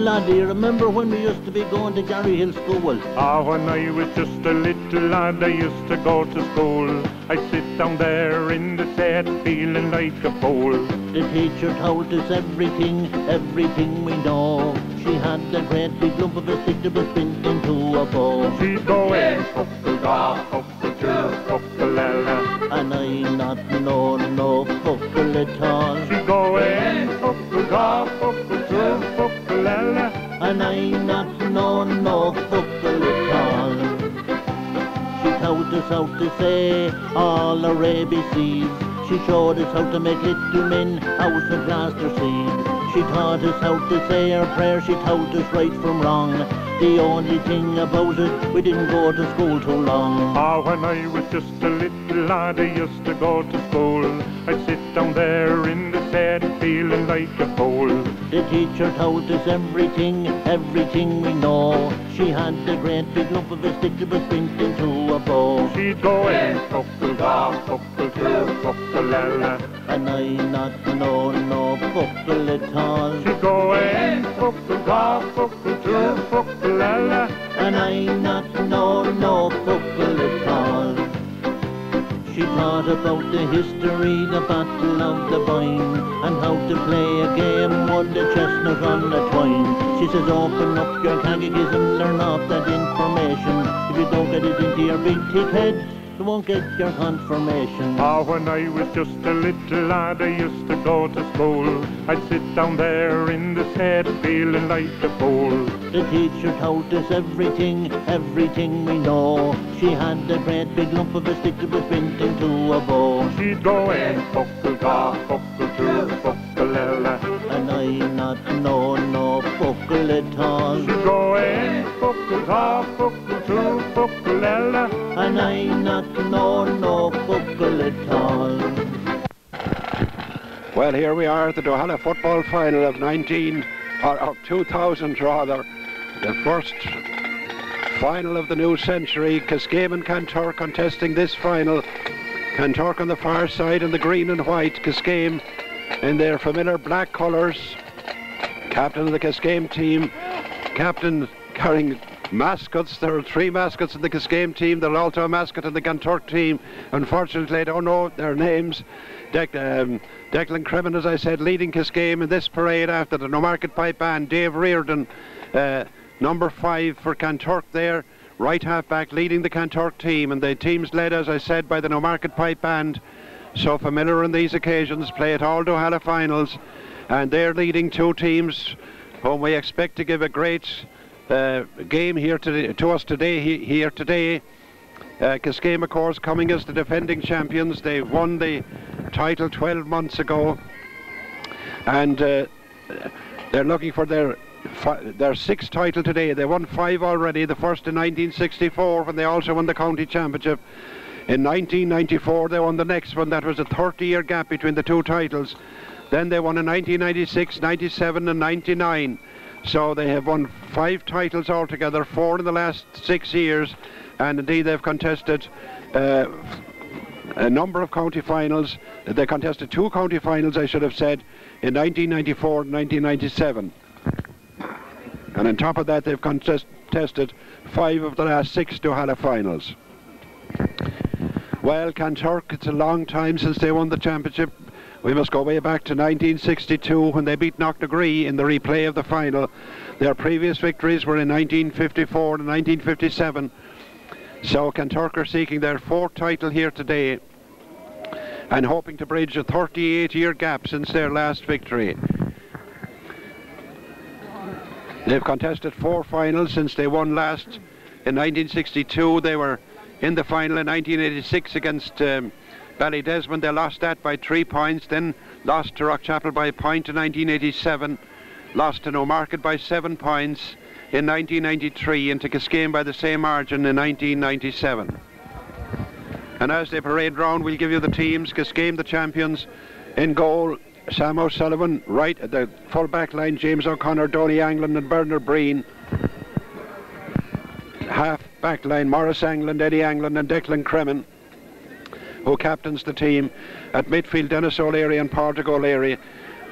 lad, do you remember when we used to be going to Gary Hill School? Ah, when I was just a little lad, I used to go to school. I sit down there in the shed, feeling like a fool. The teacher told us everything, everything we know. She had a great big lump of a stick that was pinned into a bow. She'd go in, fuckle da, fuckle two, fuckle ella. And I not know no fuckle at all. She'd go in, fuckle da, fuckle two, fuckle ella. And I not know no fuckle at all. She taught us how to say all our ABCs. She showed us how to make little men out of plaster seed. She taught us how to say our prayer, she taught us right from wrong. The only thing about it, we didn't go to school too long. Ah, when I was just a little lad, I used to go to school. I'd sit down there in the shed, feeling like a fool. The teacher told us everything, everything we know. She had a great big lump of a stick that was pinned into a bow. She'd go in, fuckle da, fuckle two, fuckle ella. And I not know no fuckle at all. She'd go in, fuckle da, fuckle two, fuckle ella. And I not know no fuckle at all. She taught about the history, the battle of the vine, and how to play a game with the chestnut on the twine. She says open up your catechism, learn off that information. If you don't get it into your big thick head, you won't get your confirmation. Ah, when I was just a little lad, I used to go to school. I'd sit down there in the shed, feeling like a fool. The teacher told us everything, everything we know. She had a great big lump of a stick that was pinned into a bow. She'd go in, fuckle da, fuckle two, fuckle ella. And I not know no fuckle at all. She'd go in, fuckle da, fuckle two, fuckle ella. And I not know no fuckle at all. Well, here we are at the Duhallow football final of 2000 rather. The first final of the new century. Kiskeam and Kanturk contesting this final. Kanturk on the far side in the green and white. Kiskeam in their familiar black colours. Captain of the Kiskeam team. Captain carrying mascots. There are 3 mascots in the Kiskeam team. There's also a mascot in the Kanturk team. Unfortunately, I don't know their names. Declan Cremin, as I said, leading Kiskeam in this parade after the Newmarket Pipe Band. Dave Reardon, number 5 for Kanturk there, right half back, leading the Kanturk team. And the team's led, as I said, by the Newmarket Pipe Band. So familiar on these occasions, play at all Duhallow finals. And they're leading 2 teams whom we expect to give a great game here today, to us today. Here today, Kiskeam, of course, coming as the defending champions. They won the title 12 months ago, and they're looking for their 6th title today. They won 5 already. The first in 1964, when they also won the county championship. In 1994, they won the next one. That was a 30-year gap between the 2 titles. Then they won in 1996, 97, and 99. So they have won 5 titles altogether, 4 in the last 6 years, and indeed they've contested a number of county finals. They contested 2 county finals, I should have said, in 1994 and 1997. And on top of that, they've contested 5 of the last 6 Duhallow finals. Well, Kanturk, it's a long time since they won the championship. We must go way back to 1962 when they beat Knocknagree in the replay of the final. Their previous victories were in 1954 and 1957. So Kanturk are seeking their 4th title here today and hoping to bridge a 38-year gap since their last victory. They've contested 4 finals since they won last in 1962. They were in the final in 1986 against Ballydesmond. They lost that by 3 points, then lost to Rockchapel by a point in 1987, lost to Newmarket by 7 points in 1993, and to Kiskeam by the same margin in 1997. And as they parade round, we'll give you the teams. Kiskeam, the champions, in goal, Sam O'Sullivan. Right at the full back line, James O'Connor, Donny Anglin and Bernard Breen. Half back line, Maurice Anglin, Eddie Anglin and Declan Cremin, who captains the team. At midfield, Dennis O'Leary and Pádraig O'Leary.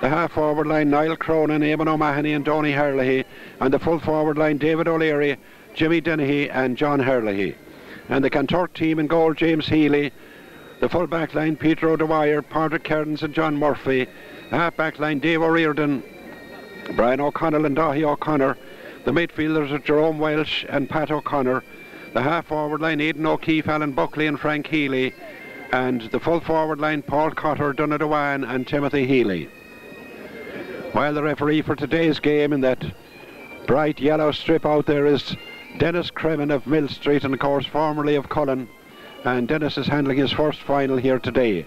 The half-forward line, Niall Cronin, Eamon O'Mahony and Donny Herlihy. And the full-forward line, David O'Leary, Jimmy Dennehy and John Herlihy. And the Kanturk team in goal, James Healy. The full-back line, Peter O'Dwyer, Patrick Kearns and John Murphy. The half-back line, Dave O'Riordan, Brian O'Connell and Dahi O'Connor. The midfielders are Jerome Welsh and Pat O'Connor. The half-forward line, Aidan O'Keefe, Alan Buckley and Frank Healy. And the full-forward line, Paul Cotter, Donald Dewan and Timothy Healy. While the referee for today's game in that bright yellow strip out there is Dennis Cremin of Mill Street, and of course formerly of Cullen. And Dennis is handling his first final here today.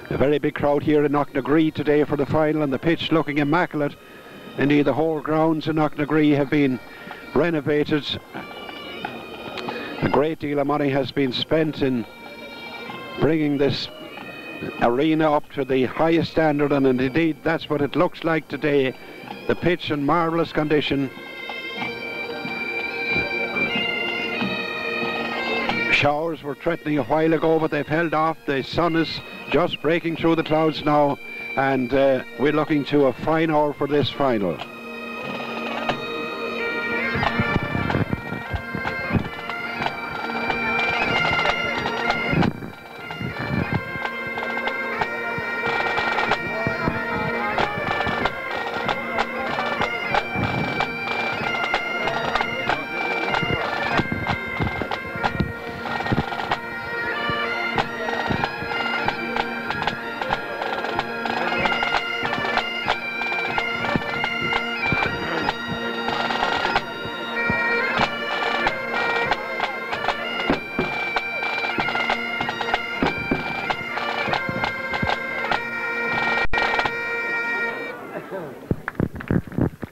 A very big crowd here in Knocknagree today for the final, and the pitch looking immaculate. Indeed, the whole grounds in Knocknagree have been renovated. A great deal of money has been spent in bringing this arena up to the highest standard, and indeed that's what it looks like today. The pitch in marvellous condition. Showers were threatening a while ago, but they've held off. The sun is just breaking through the clouds now, and we're looking to a fine hour for this final.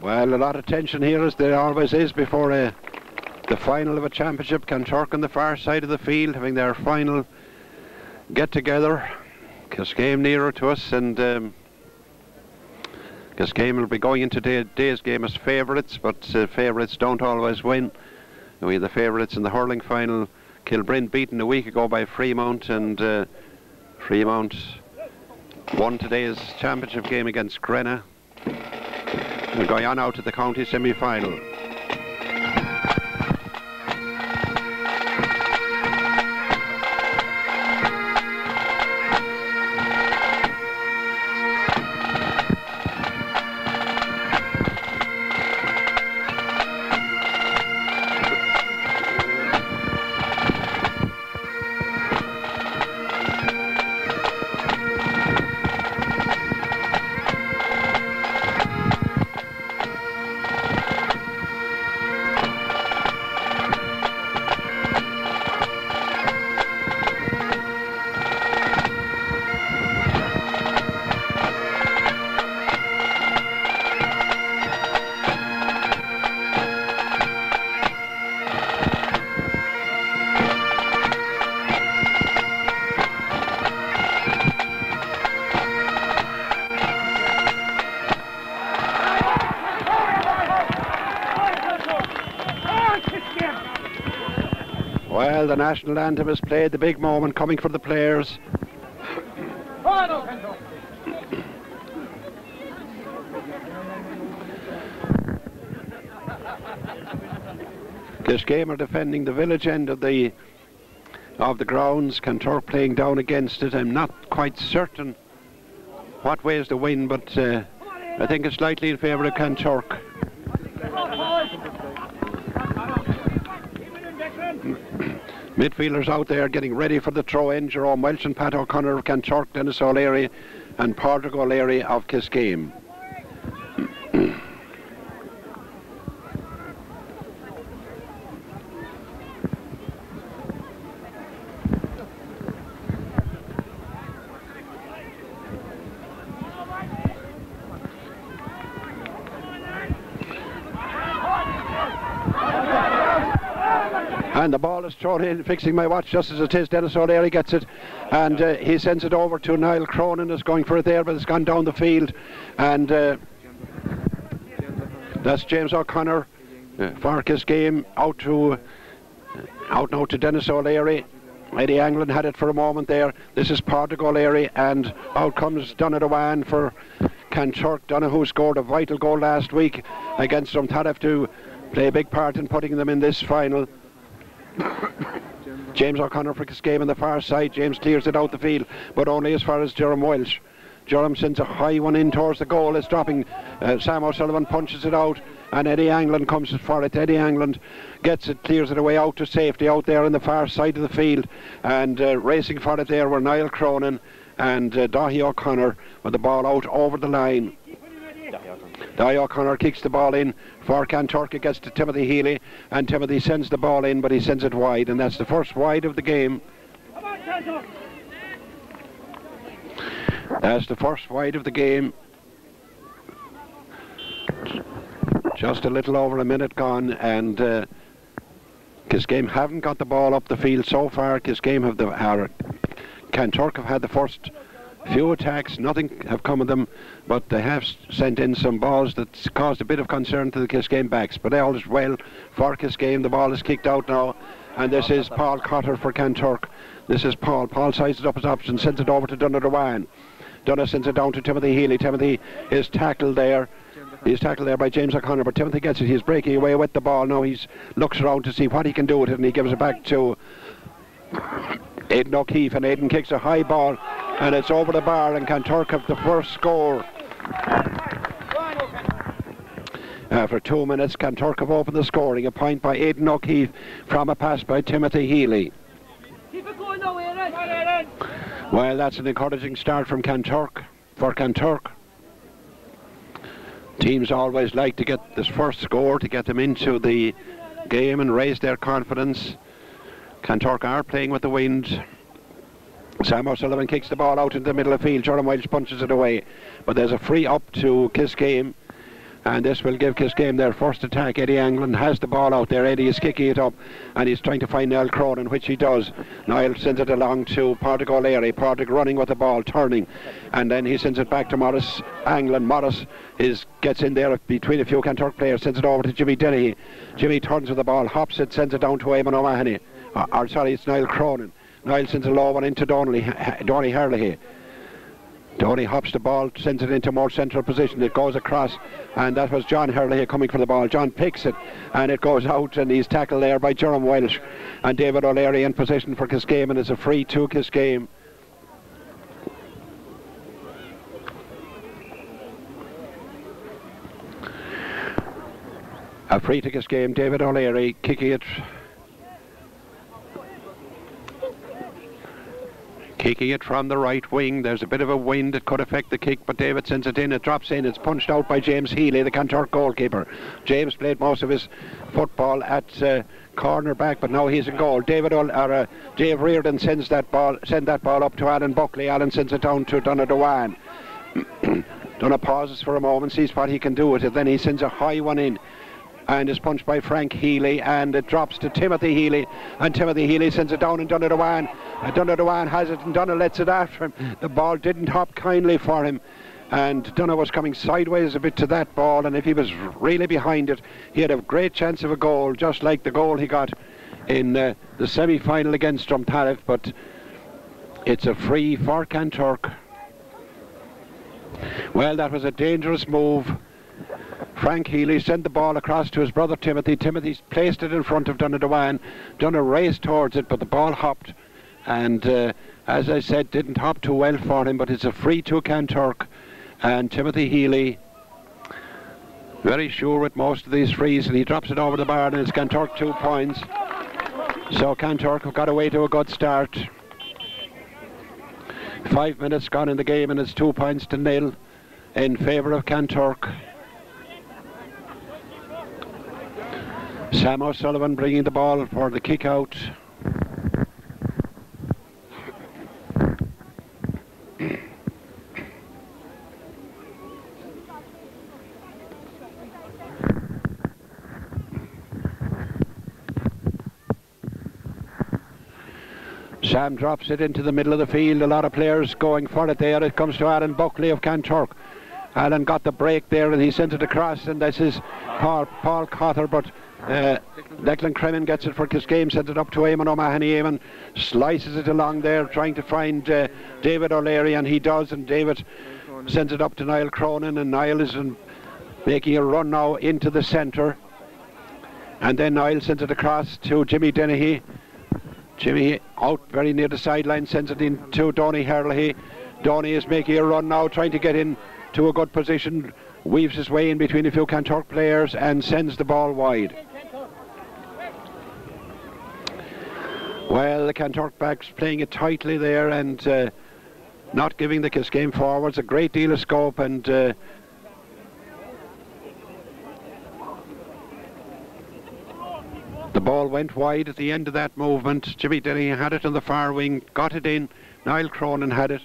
Well, a lot of tension here, as there always is before the final of a championship. Kanturk on the far side of the field having their final get-together. Kiskeam nearer to us, and Kiskeam will be going into today's game as favourites, but favourites don't always win. We had the favourites in the hurling final, Kilbryn beaten a week ago by Fremont, and Fremont won today's championship game against Grenagh. We're going on out to the county semi-final. Well, the national anthem is played, the big moment coming for the players. Kiskeam are defending the village end of the grounds. Kanturk playing down against it. I'm not quite certain what way is the wind, but I think it's slightly in favour of Kanturk. Midfielders out there getting ready for the throw-in. Jerome Welch and Pat O'Connor of Kanturk, Dennis O'Leary and Padraig O'Leary of Kiskeam. And the ball is thrown in, fixing my watch just as it is. Dennis O'Leary gets it, and he sends it over to Niall Cronin, is going for it there, but it's gone down the field. And that's James O'Connor for Kiskeam, out now to Dennis O'Leary. Eddie Anglin had it for a moment there. This is Portugal area, and out comes Duhallow for Kanturk. Duhallow scored a vital goal last week against Drumthadif to play a big part in putting them in this final. James O'Connor for Kiskeam on the far side. James clears it out the field, but only as far as Jerome Welsh. Jerome sends a high one in towards the goal. It's dropping. Sam O'Sullivan punches it out, and Eddie Anglin comes for it. Eddie Anglin gets it, clears it away out to safety out there on the far side of the field, and racing for it there were Niall Cronin and Dahi O'Connor with the ball out over the line. Dahi O'Connor kicks the ball in for Kanturk. It gets to Timothy Healy, and Timothy sends the ball in, but he sends it wide, and that's the first wide of the game. That's the first wide of the game. Just a little over a minute gone, and Kiskeam haven't got the ball up the field so far. Kiskeam Kanturk have had the first few attacks. Nothing have come of them, but they have sent in some balls that's caused a bit of concern to the Kiskeam backs. But all is well for Kiskeam. The ball is kicked out now, and this is Paul Cotter for Kanturk. This is Paul. Paul sizes up his option, sends it over to Duhallow. Duhallow sends it down to Timothy Healy. Timothy is tackled there. He's tackled there by James O'Connor, but Timothy gets it. He's breaking away with the ball. Now he looks around to see what he can do with it, and he gives it back to Aidan O'Keefe, and Aidan kicks a high ball, and it's over the bar, and Kanturk have the first score. After 2 minutes, Kanturk have opened the scoring. A point by Aidan O'Keefe from a pass by Timothy Healy. Keep it going now, Aidan. Well, that's an encouraging start from Kanturk, for Kanturk. Teams always like to get this first score to get them into the game and raise their confidence. Kanturk are playing with the wind. Sam O'Sullivan kicks the ball out into the middle of the field. Jerome Welsh punches it away, but there's a free up to Kiskeam, and this will give Kiskeam their first attack. Eddie Anglin has the ball out there. Eddie is kicking it up, and he's trying to find Niall Cronin, which he does. Niall sends it along to Portugal O'Leary. Portugal running with the ball, turning, and then he sends it back to Morris Anglin. Morris gets in there between a few Kanturk players, sends it over to Jimmy Dennehy. Jimmy turns with the ball, hops it, sends it down to Eamon O'Mahony. It's Niall Cronin. Niall sends a low one into Donny Herlihy. Donny hops the ball, sends it into more central position. It goes across, and that was John Herlihy coming for the ball. John picks it, and it goes out, and he's tackled there by Jerome Welsh. And David O'Leary in position for Kiskeam, and it's a free to Kiskeam. A free to Kiskeam. David O'Leary kicking it. Kicking it from the right wing. There's a bit of a wind that could affect the kick, but David sends it in. It drops in. It's punched out by James Healy, the Kanturk goalkeeper. James played most of his football at corner back, but now he's in goal. Dave Reardon sends that ball up to Alan Buckley. Alan sends it down to Duhallow. Duhallow pauses for a moment, sees what he can do with it. Then he sends a high one in, and is punched by Frank Healy, and it drops to Timothy Healy, and Timothy Healy sends it down, and Duhallow has it, and Duhallow lets it after him. The ball didn't hop kindly for him, and Duhallow was coming sideways a bit to that ball, and if he was really behind it, he had a great chance of a goal, just like the goal he got in the semi-final against Drumthadif. But it's a free for Kanturk. Well, that was a dangerous move. Frank Healy sent the ball across to his brother Timothy. Timothy placed it in front of Duhallow. Duhallow raced towards it, but the ball hopped, and as I said, didn't hop too well for him. But it's a free to Kanturk, and Timothy Healy very sure with most of these frees, and he drops it over the bar, and it's Kanturk 2 points. So Kanturk have got away to a good start. 5 minutes gone in the game, and it's 2 points to nil in favour of Kanturk. Sam O'Sullivan bringing the ball for the kick out. Sam drops it into the middle of the field. A lot of players going for it there. It comes to Alan Buckley of Kanturk. Alan got the break there and he sent it across, and this is Paul Cotter, but Declan Cremin gets it for Kiskeam, sent it up to Eamon O'Mahony. Eamon slices it along there, trying to find David O'Leary, and he does, and David sends it up to Niall Cronin, and Niall is making a run now into the centre. And then Niall sends it across to Jimmy Dennehy. Jimmy out very near the sideline, sends it in to Donny Herlihy. Donny is making a run now, trying to get in to a good position, weaves his way in between a few Kanturk players and sends the ball wide. Well, the Kanturk backs playing it tightly there and not giving the Kiskeam forwards a great deal of scope, and the ball went wide at the end of that movement. Jimmy Denny had it on the far wing, got it in. Niall Cronin had it.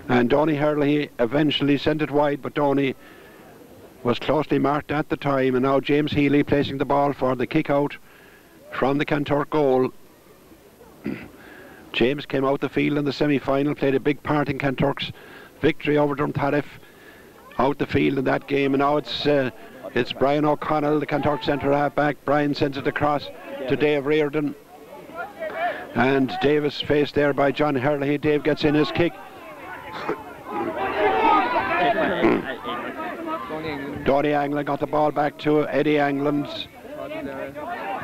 And Donny Herlihy eventually sent it wide, but Donny was closely marked at the time. And now James Healy placing the ball for the kick out from the Kanturk goal. James came out the field in the semi-final, played a big part in Kanturk's victory over Drumthariff, out the field in that game. And now it's Brian O'Connell, the Kanturk centre half back. Brian sends it across to Dave Reardon, and Dave is faced there by John Herlihy. Dave gets in his kick. Donny Angland got the ball back to Eddie Angland.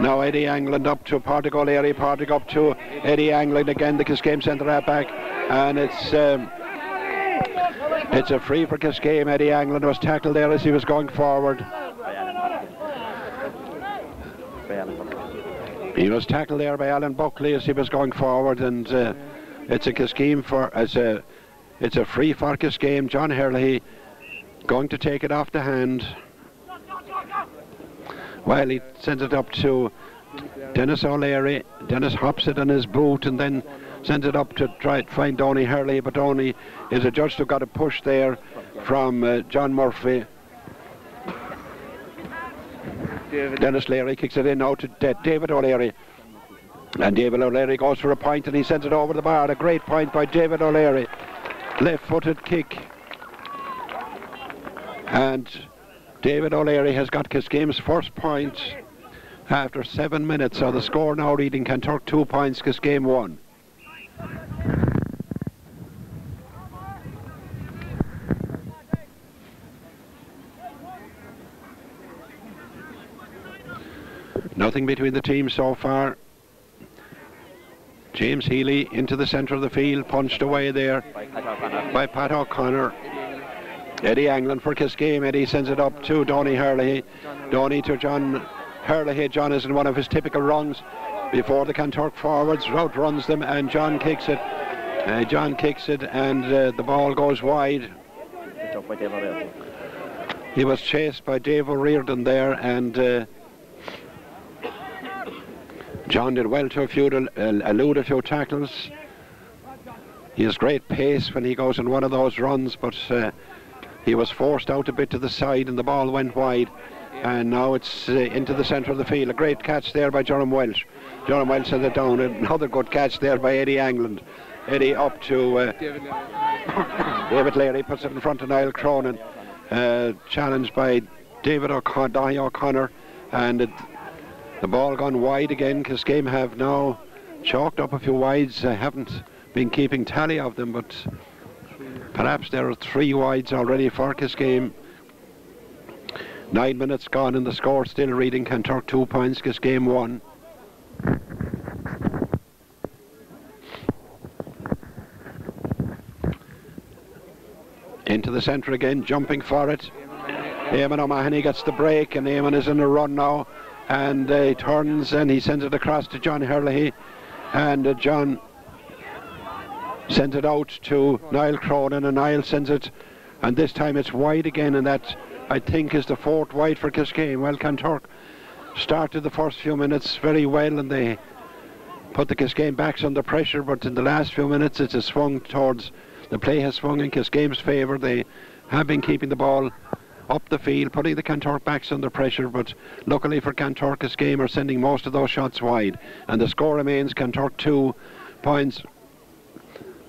Now Eddie Angland up to Pádraig O'Leary. Pádraig up to Eddie Angland again, the Kiskeam centre half back, and it's a free for Kiskeam. Eddie Angland was tackled there as he was going forward. He was tackled there by Alan Buckley as he was going forward, and it's a Kiskeam it's a free for Kiskeam. John Herlihy going to take it off the hand. Well, he sends it up to Dennis O'Leary. Dennis hops it on his boot and then sends it up to try to find Donny Herlihy, but Donny is adjudged to have got a push there from John Murphy. Dennis Leary kicks it in now to David O'Leary, and David O'Leary goes for a point and he sends it over the bar. A great point by David O'Leary, left-footed kick, and David O'Leary has got Kiskeam's first point after 7 minutes. So the score now reading Kanturk 2 points, Kiskeam 1. Nothing between the teams so far. James Healy into the centre of the field, punched away there by Pat O'Connor. Eddie Angland for Kiskeam. Eddie sends it up to Donny Herlihy. Donny to John Herlihy. John is in one of his typical runs before the Kanturk forwards, outruns them, and John kicks it. John kicks it, and the ball goes wide. He was chased by Dave O'Riordan there, and John did well to elude a few tackles. He has great pace when he goes on one of those runs, but he was forced out a bit to the side and the ball went wide, and now it's into the centre of the field. A great catch there by Jerome Welsh. Jerome Welsh sent it down. Another good catch there by Eddie Angland. Eddie up to David Leary, puts it in front of Niall Cronin, challenged by David O'Connor, and the ball gone wide again. Kiskeam have now chalked up a few wides. I haven't been keeping tally of them, but perhaps there are 3 wides already for Kiskeam. 9 minutes gone and the score still reading Kanturk 2 points, Kiskeam 1. Into the centre again, jumping for it. Eamon O'Mahony gets the break, and Eamon is in a run now, and he turns and he sends it across to John Herlihy, and John sends it out to Niall Cronin, and Niall sends it, and this time it's wide again, and that I think is the 4th wide for Kiskeam. Well, Kanturk started the first few minutes very well and they put the Kiskeam backs under pressure, but in the last few minutes it's a swung towards, the play has swung in Kiskeam's favour. They have been keeping the ball up the field, putting the Kanturk backs under pressure, but luckily for Kanturk, Kiskeam are sending most of those shots wide, and the score remains Kanturk 2 points,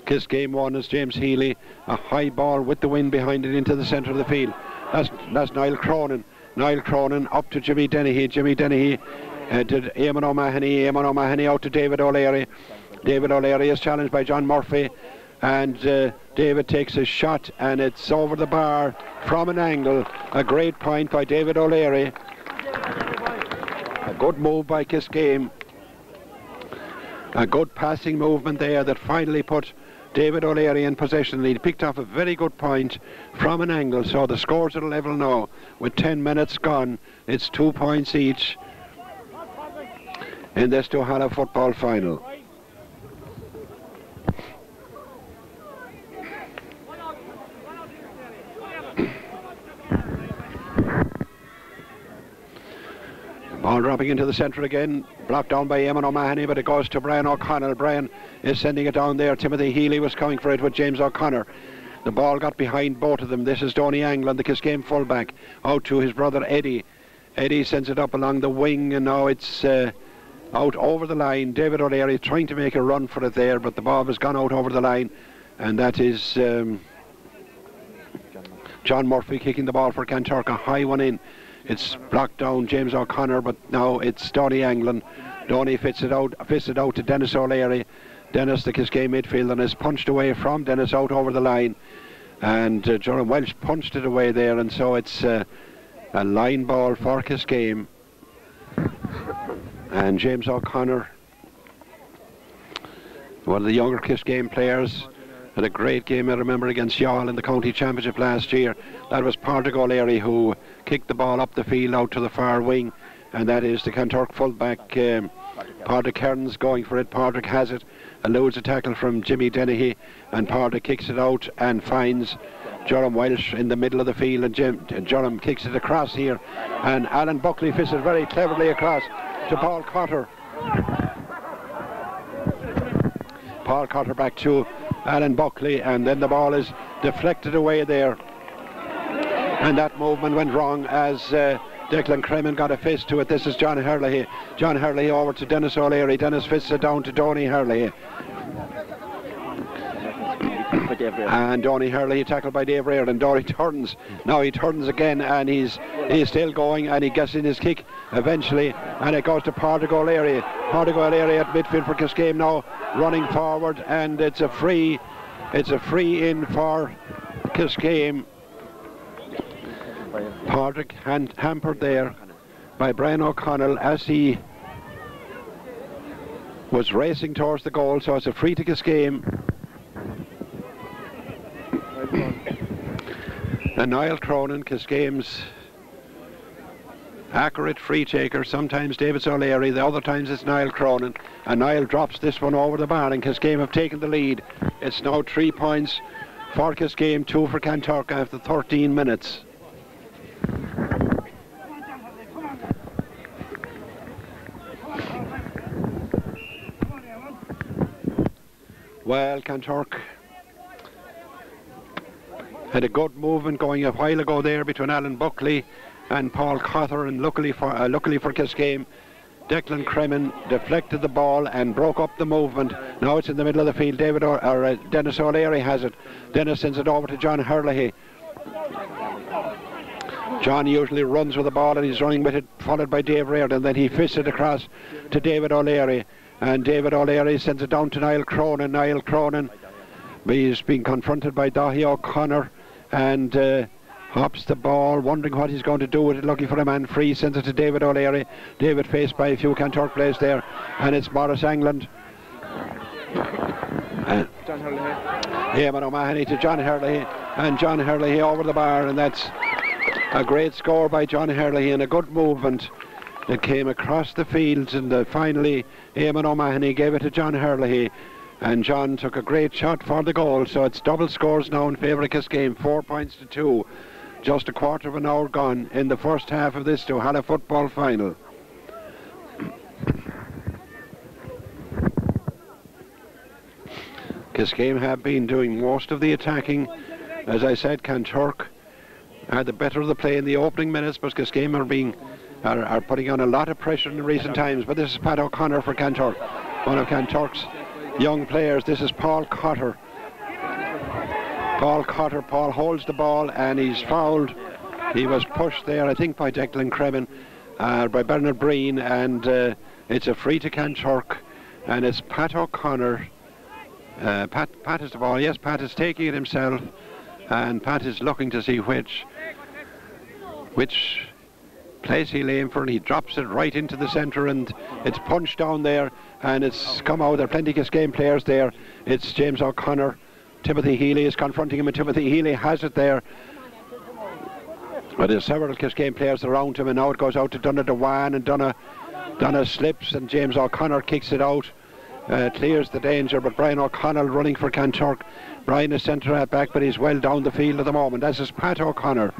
Kiskeam 1 is James Healy. A high ball with the wind behind it into the centre of the field. That's Niall Cronin. Niall Cronin up to Jimmy Dennehy. Jimmy Dennehy to Eamon O'Mahony. Eamon O'Mahony out to David O'Leary. David O'Leary is challenged by John Murphy. And David takes a shot, and it's over the bar from an angle. A great point by David O'Leary. A good move by Kiskeam. A good passing movement there that finally put David O'Leary in possession. He picked off a very good point from an angle. So the scores are level now with 10 minutes gone. It's 2 points each in this Duhallow football final. Ball dropping into the centre again, blocked down by Eamon O'Mahony, but it goes to Brian O'Connell. Brian is sending it down there. Timothy Healy was coming for it with James O'Connor. The ball got behind both of them. This is Donny Anglin, the Kiskeam fullback, out to his brother Eddie. Eddie sends it up along the wing, and now it's out over the line. David O'Leary trying to make a run for it there, but the ball has gone out over the line, and that is John Murphy kicking the ball for Kanturk. A high one in. It's blocked down James O'Connor, but now it's Donny Anglin. Donny fits it out to Dennis O'Leary. Dennis, the Kiskeam midfielder, and is punched away from Dennis out over the line. And Jerome Welsh punched it away there, and so it's a line ball for Kiskeam. And James O'Connor, one of the younger Kiskeam players, had a great game, I remember, against Youghal in the county championship last year. That was Pádraig O'Leary who kicked the ball up the field out to the far wing, and that is the Kanturk fullback, Pádraig Kearns, going for it. Pádraig has it, eludes a tackle from Jimmy Dennehy, and Pádraig kicks it out and finds Jerome Welsh in the middle of the field, and Jerome kicks it across here, and Alan Buckley fits it very cleverly across to Paul Cotter. Paul Cotter back to Alan Buckley, and then the ball is deflected away there, and that movement went wrong as Declan Cremin got a fist to it. This is John Herlihy. John Herlihy over to Dennis O'Leary. Dennis fists it down to Donny Herlihy. And Donny Herlihy tackled by Dave Reardon. Donny turns. Now he turns again, and he's still going, and he gets in his kick eventually, and it goes to Pádraig O'Leary. Pádraig O'Leary at midfield for Kiskeam now, running forward, and it's a free in for Kiskeam. Pádraig hampered there by Brian O'Connell as he was racing towards the goal, so it's a free to Kiskeam. And Niall Cronin, Kiskeam's accurate free taker. Sometimes David O'Leary, the other times it's Niall Cronin, and Niall drops this one over the bar, and Kiskeam have taken the lead. It's now 3 points for Kiskeam, 2 for Kanturk after 13 minutes. Well, Kanturk had a good movement going a while ago there between Alan Buckley and Paul Cotter, and luckily for Kiskeam, Declan Cremin deflected the ball and broke up the movement. Now it's in the middle of the field. Dennis O'Leary has it. Dennis sends it over to John Herlihy. John usually runs with the ball, and he's running with it, followed by Dave Reardon. Then he fists it across to David O'Leary, and David O'Leary sends it down to Niall Cronin. Niall Cronin is being confronted by Daithí O'Connor, and hops the ball, wondering what he's going to do with it, looking for a man free, sends it to David O'Leary. David faced by a few Kanturk players there, and it's Maurice England. John Herlihy. Eamon O'Mahony to John Herlihy, and John Herlihy over the bar, and that's a great score by John Herlihy, and a good movement that came across the fields, and finally Eamon O'Mahony gave it to John Herlihy, and John took a great shot for the goal. So it's double scores now in favour of Kiskeam, 4 points to 2. Just a quarter of an hour gone in the first half of this Duhallow football final. Kiskeam have been doing most of the attacking. As I said, Kanturk had the better of the play in the opening minutes, but Kiskeam are putting on a lot of pressure in recent times. But this is Pat O'Connor for Kanturk, one of Kanturk's young players. This is Paul Cotter Paul Cotter. Paul holds the ball and he's fouled. He was pushed there, I think, by Declan Cremin, by Bernard Breen, and it's a free to Kanturk, and it's Pat O'Connor. Pat is the ball. Yes, Pat is taking it himself, and Pat is looking to see which place he'll aim for, and he drops it right into the centre, and it's punched down there, and it's come out. There are plenty of Kiskeam players there. It's James O'Connor. Timothy Healy is confronting him, and Timothy Healy has it there. But there's several Kiskeam players around him, and now it goes out to Donna, and Donna slips, and James O'Connor kicks it out. Clears the danger, but Brian O'Connell running for Kanturk. Brian is centre at back, but he's well down the field at the moment. This is Pat O'Connor.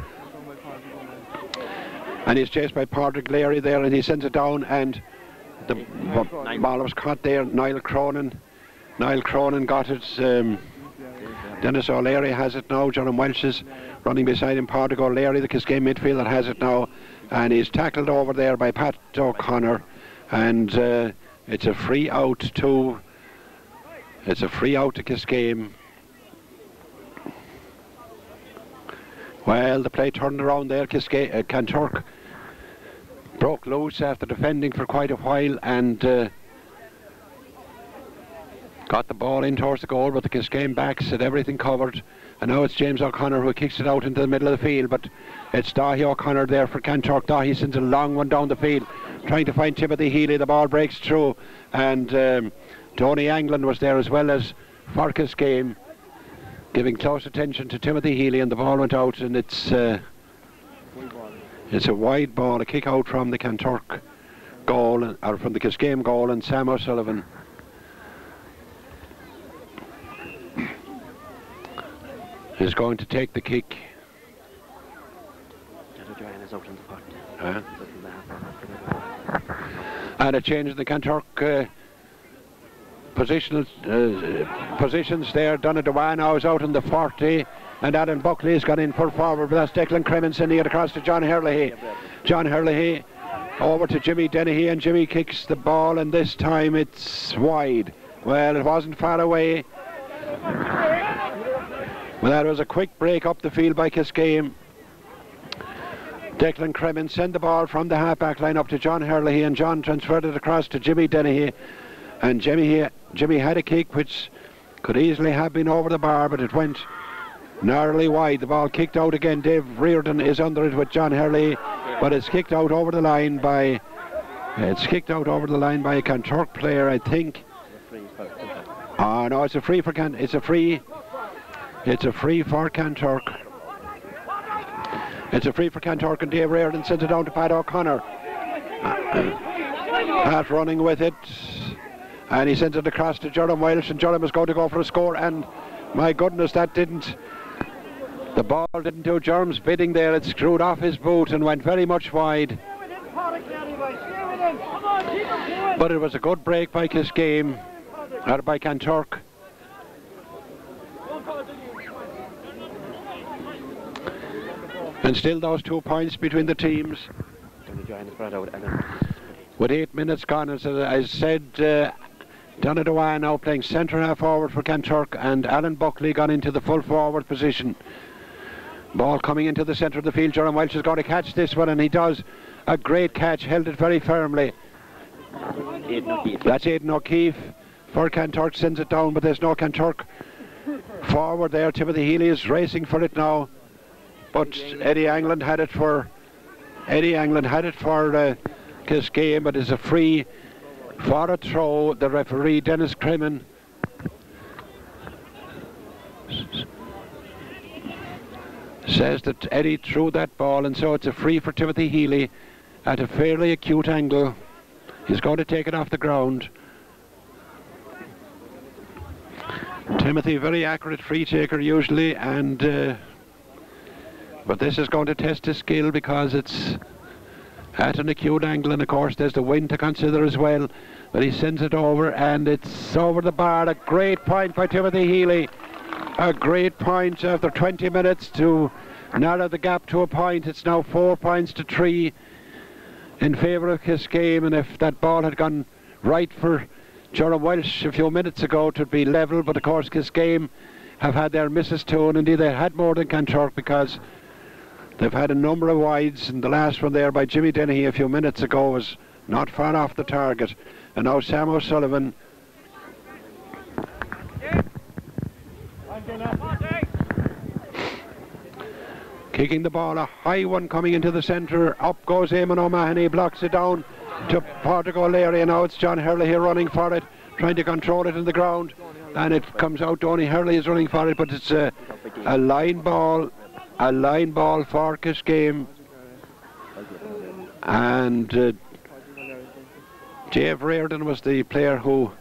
And he's chased by Padraig Leary there, and he sends it down, and the ball was caught there. Niall Cronin got it. Dennis O'Leary has it now. John Welsh is running beside him. Padraig O'Leary, the Kiskeam midfielder, has it now, and he's tackled over there by Pat O'Connor, and it's a free out to Kiskeam. Well, the play turned around there. Kanturk broke loose after defending for quite a while, and got the ball in towards the goal, but the Kiskeam backs had everything covered, and now it's James O'Connor who kicks it out into the middle of the field, but it's Dahi O'Connor there for Kanturk. Dahi sends a long one down the field, trying to find Timothy Healy. The ball breaks through, and Tony Angland was there as well as for Kiskeam, giving close attention to Timothy Healy, and the ball went out, and it's a wide ball, a kick out from the Kanturk goal, or from the Kiskeam goal, and Sam O'Sullivan is going to take the kick. And a change in the Kanturk positions there. Donna Dewan is out in the 40, and Alan Buckley has gone in full forward, but that's Declan Cremin sending it across to John Herlihy. John Herlihy over to Jimmy Dennehy, and Jimmy kicks the ball, and this time it's wide. Well, it wasn't far away. Well, that was a quick break up the field by Kiskeam. Declan Cremin sent the ball from the half-back line up to John Herlihy, and John transferred it across to Jimmy Dennehy. And Jimmy had a kick which could easily have been over the bar, but it went narrowly wide. The ball kicked out again. Dave Reardon is under it with John Herlihy, but it's kicked out over the line by a Kanturk player, I think. Oh no, it's a free for It's a free for Kanturk. It's a free for Kanturk, and Dave Reardon sends it down to Pat O'Connor. Pat running with it, and he sends it across to Jerome Welsh, and Jerome is going to go for a score, and my goodness, the ball didn't do Jerome's bidding there. It screwed off his boot and went very much wide. But it was a good break by Kiskeam, or by Kanturk. And still those 2 points between the teams. With 8 minutes gone, as I said, Donna Dewan now playing centre half forward for Kanturk, and Alan Buckley gone into the full forward position. Ball coming into the centre of the field. Jerome Welsh is going to catch this one, and he does a great catch, held it very firmly. That's Aidan O'Keefe for Kanturk, sends it down, but there's no Kanturk forward there. Timothy Healy is racing for it now, but Eddie Angland had it for Kiskeam, but it's a free for a throw. The referee, Dennis Cremin, says that Eddie threw that ball, and so it's a free for Timothy Healy at a fairly acute angle. He's going to take it off the ground. Timothy, very accurate free taker usually, and but this is going to test his skill because it's at an acute angle, and of course there's the wind to consider as well. But he sends it over, and it's over the bar. A great point by Timothy Healy. A great point after 20 minutes to narrow the gap to a point. It's now 4 points to 3 in favour of Kiskeam, and if that ball had gone right for Jerome Welsh a few minutes ago, it would be level, but of course Kiskeam have had their misses too, and indeed they had more than Kanturk, because they've had a number of wides, and the last one there by Jimmy Dennehy a few minutes ago was not far off the target. And now Sam O'Sullivan kicking the ball, a high one coming into the centre. Up goes Eamon O'Mahony, blocks it down to Pádraig O'Leary. Now it's John Hurley here running for it, trying to control it in the ground, and it comes out. Donny Hurley is running for it, but it's a line ball for Kiskeam. And Dave Reardon was the player who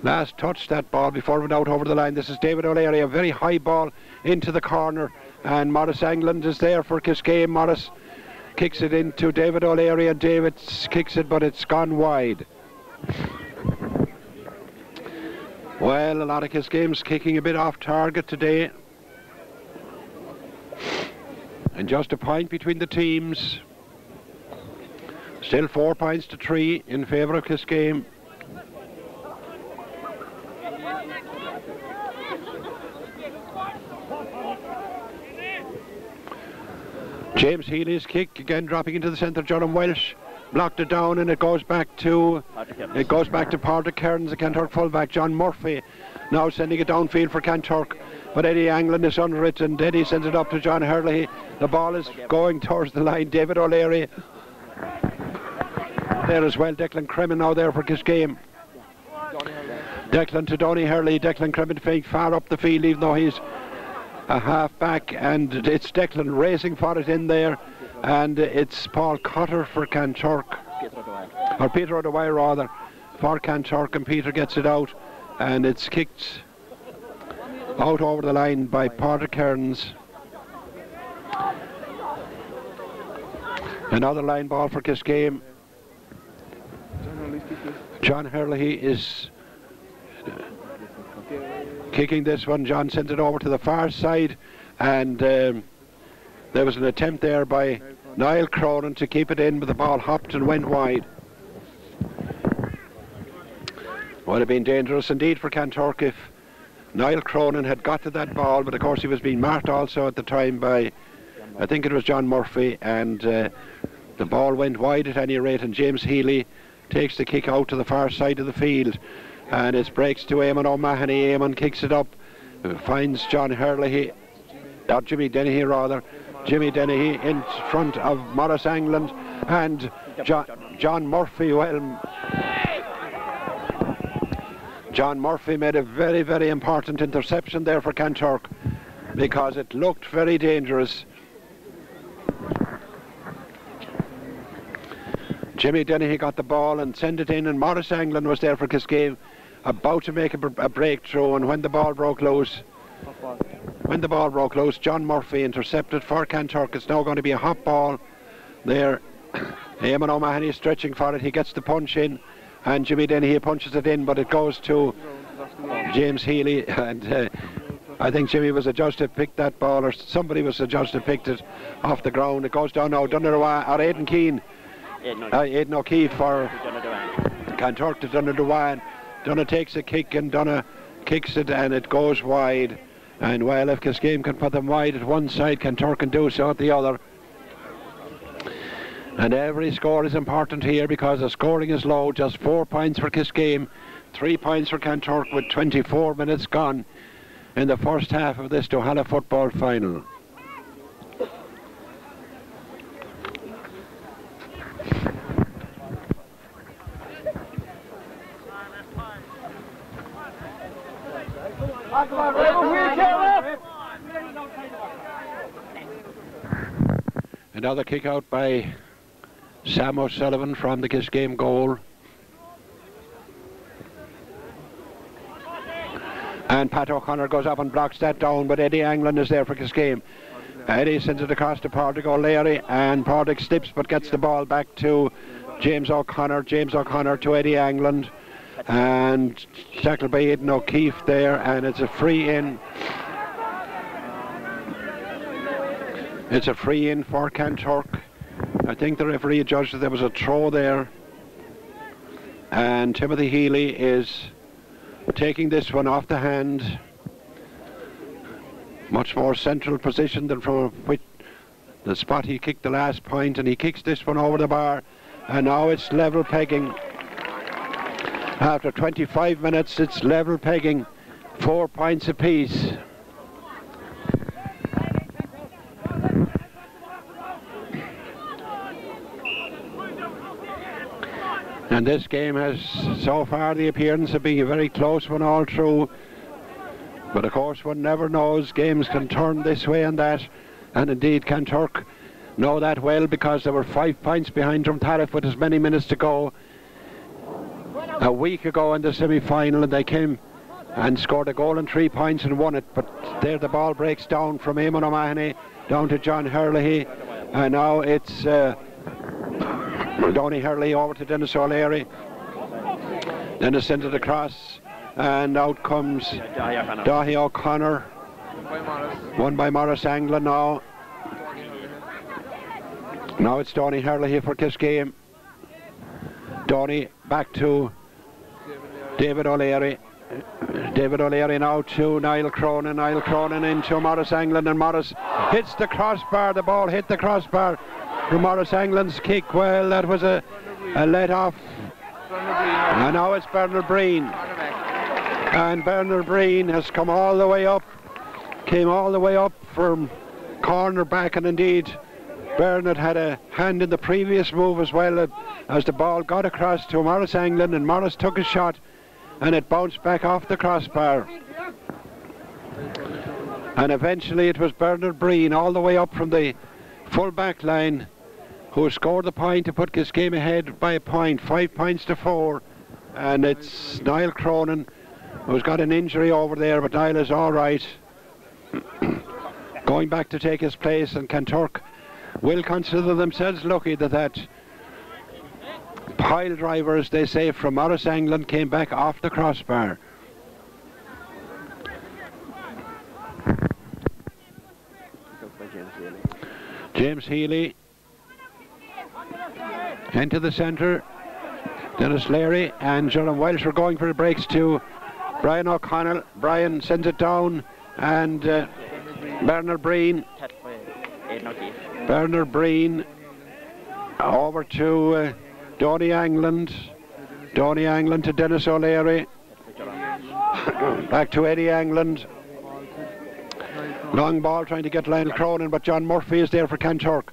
last touched that ball before it went out over the line. This is David O'Leary, a very high ball into the corner, and Morris England is there for Kiskeam. Morris kicks it into David O'Leary, and David kicks it, but it's gone wide. Well, a lot of Kiskeam's kicking a bit off target today, and just a point between the teams. Still 4 points to 3 in favour of Kiskeam. James Healy's kick again dropping into the centre. Jonathan Welsh blocked it down, and it goes back to Pádraig Kearns, the Kanturk fullback. John Murphy now sending it downfield for Kanturk, but Eddie Anglin is under it, and Eddie sends it up to John Hurley. The ball is going towards the line. David O'Leary there as well. Declan Cremin now there for Kiskeam. Declan to Donny Hurley. Declan Cremin fake far up the field, even though he's a half back, and it's Declan racing for it in there, and it's Paul Cotter for Kanturk, or Peter O'Dwyer rather, for Kanturk, and Peter gets it out, and it's kicked out over the line by Pádraig Kearns. Another line ball for Kiskeam. John Hurley is kicking this one. John sends it over to the far side, and there was an attempt there by Niall Cronin to keep it in, but the ball hopped and went wide. Would have been dangerous indeed for Kanturk if Niall Cronin had got to that ball, but of course he was being marked also at the time by, I think it was John Murphy, and the ball went wide at any rate, and James Healy takes the kick out to the far side of the field, and it breaks to Eamon O'Mahony. Eamon kicks it up, finds John Hurley, or Jimmy Dennehy rather. Jimmy Dennehy in front of Morris England, and John Murphy. Well, John Murphy made a very, very important interception there for Kanturk, because it looked very dangerous. Jimmy Dennehy got the ball and sent it in, and Morris England was there for Kiskeam, about to make a breakthrough, and when the ball broke loose, John Murphy intercepted for Kanturk. It's now going to be a hot ball there. Eamon O'Mahony is stretching for it. He gets the punch in, and Jimmy Dennehy punches it in, but it goes to James Healy, and I think Jimmy was adjudged to pick that ball, or somebody was adjudged to pick it off the ground. It goes down now. Aidan Keane. Aidan O'Keefe for Kanturk to Donagh. Donagh takes a kick, and Donagh kicks it, and it goes wide. And well, if Kiskeam can put them wide at one side, Kanturk can do so at the other. And every score is important here, because the scoring is low. Just 4 points for Kiskeam, 3 points for Kanturk, with 24 minutes gone in the first half of this Duhallow football final. Another kick out by Sam O'Sullivan from the Kiskeam goal. And Pat O'Connor goes up and blocks that down, but Eddie Anglin is there for Kiskeam. Eddie sends it across to Pádraig O'Leary, and Pádraig slips but gets the ball back to James O'Connor. James O'Connor to Eddie Anglin, and tackled by Aidan O'Keefe there, and it's a free in. It's a free in for Kanturk. I think the referee judged that there was a throw there, and Timothy Healy is taking this one off the hand much more central position than from the spot he kicked the last point, and he kicks this one over the bar, and now it's level pegging. After 25 minutes, it's level pegging, 4 points apiece. And this game has so far the appearance of being a very close one all through. But of course one never knows, games can turn this way and that, and indeed Kanturk know that well, because they were 5 points behind Drumthariff with as many minutes to go a week ago in the semi-final, and they came and scored a goal and 3 points and won it. But there the ball breaks down from Eamon O'Mahony down to John Herlihy, and now it's Donny Herlihy over to Dennis O'Leary. Dennis sent it across, and out comes Dahi O'Connor, won by Morris Anglin now. Now it's Donny Herlihy for Kiskeam. Donny back to David O'Leary. David O'Leary now to Niall Cronin. Niall Cronin into Morris Anglin, and Morris hits the crossbar. The ball hit the crossbar from Morris Anglin's kick. Well, that was a let off. And now it's Bernard Breen. And Bernard Breen has come all the way up. Came all the way up from corner back, and indeed Bernard had a hand in the previous move as well, as the ball got across to Morris Anglin, and Morris took a shot and it bounced back off the crossbar. And eventually it was Bernard Breen all the way up from the full back line who scored the point to put Kiskeam ahead by a point, 5 points to 4. And it's Niall Cronin who's got an injury over there, but Niall is all right. Going back to take his place, and Kanturk will consider themselves lucky that pile driver, as they say, from Morris Anglin came back off the crossbar. James Healy into the centre. Dennis Leary and Jerome Welsh are going for the breaks to Brian O'Connell. Brian sends it down, and Bernard Breen over to Donny Anglin. Donny Anglin to Dennis O'Leary. Back to Eddie Anglin. Long ball trying to get Lionel Cronin, but John Murphy is there for Kanturk.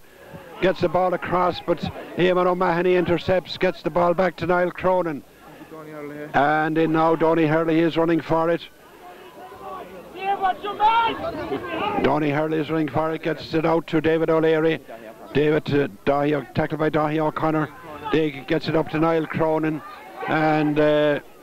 Gets the ball across, but Eamon O'Mahony intercepts, gets the ball back to Niall Cronin. And in now Donny Herlihy is running for it. Donny Herlihy is running for it, gets it out to David O'Leary. David tackled by Dahi O'Connor. They gets it up to Niall Cronin, and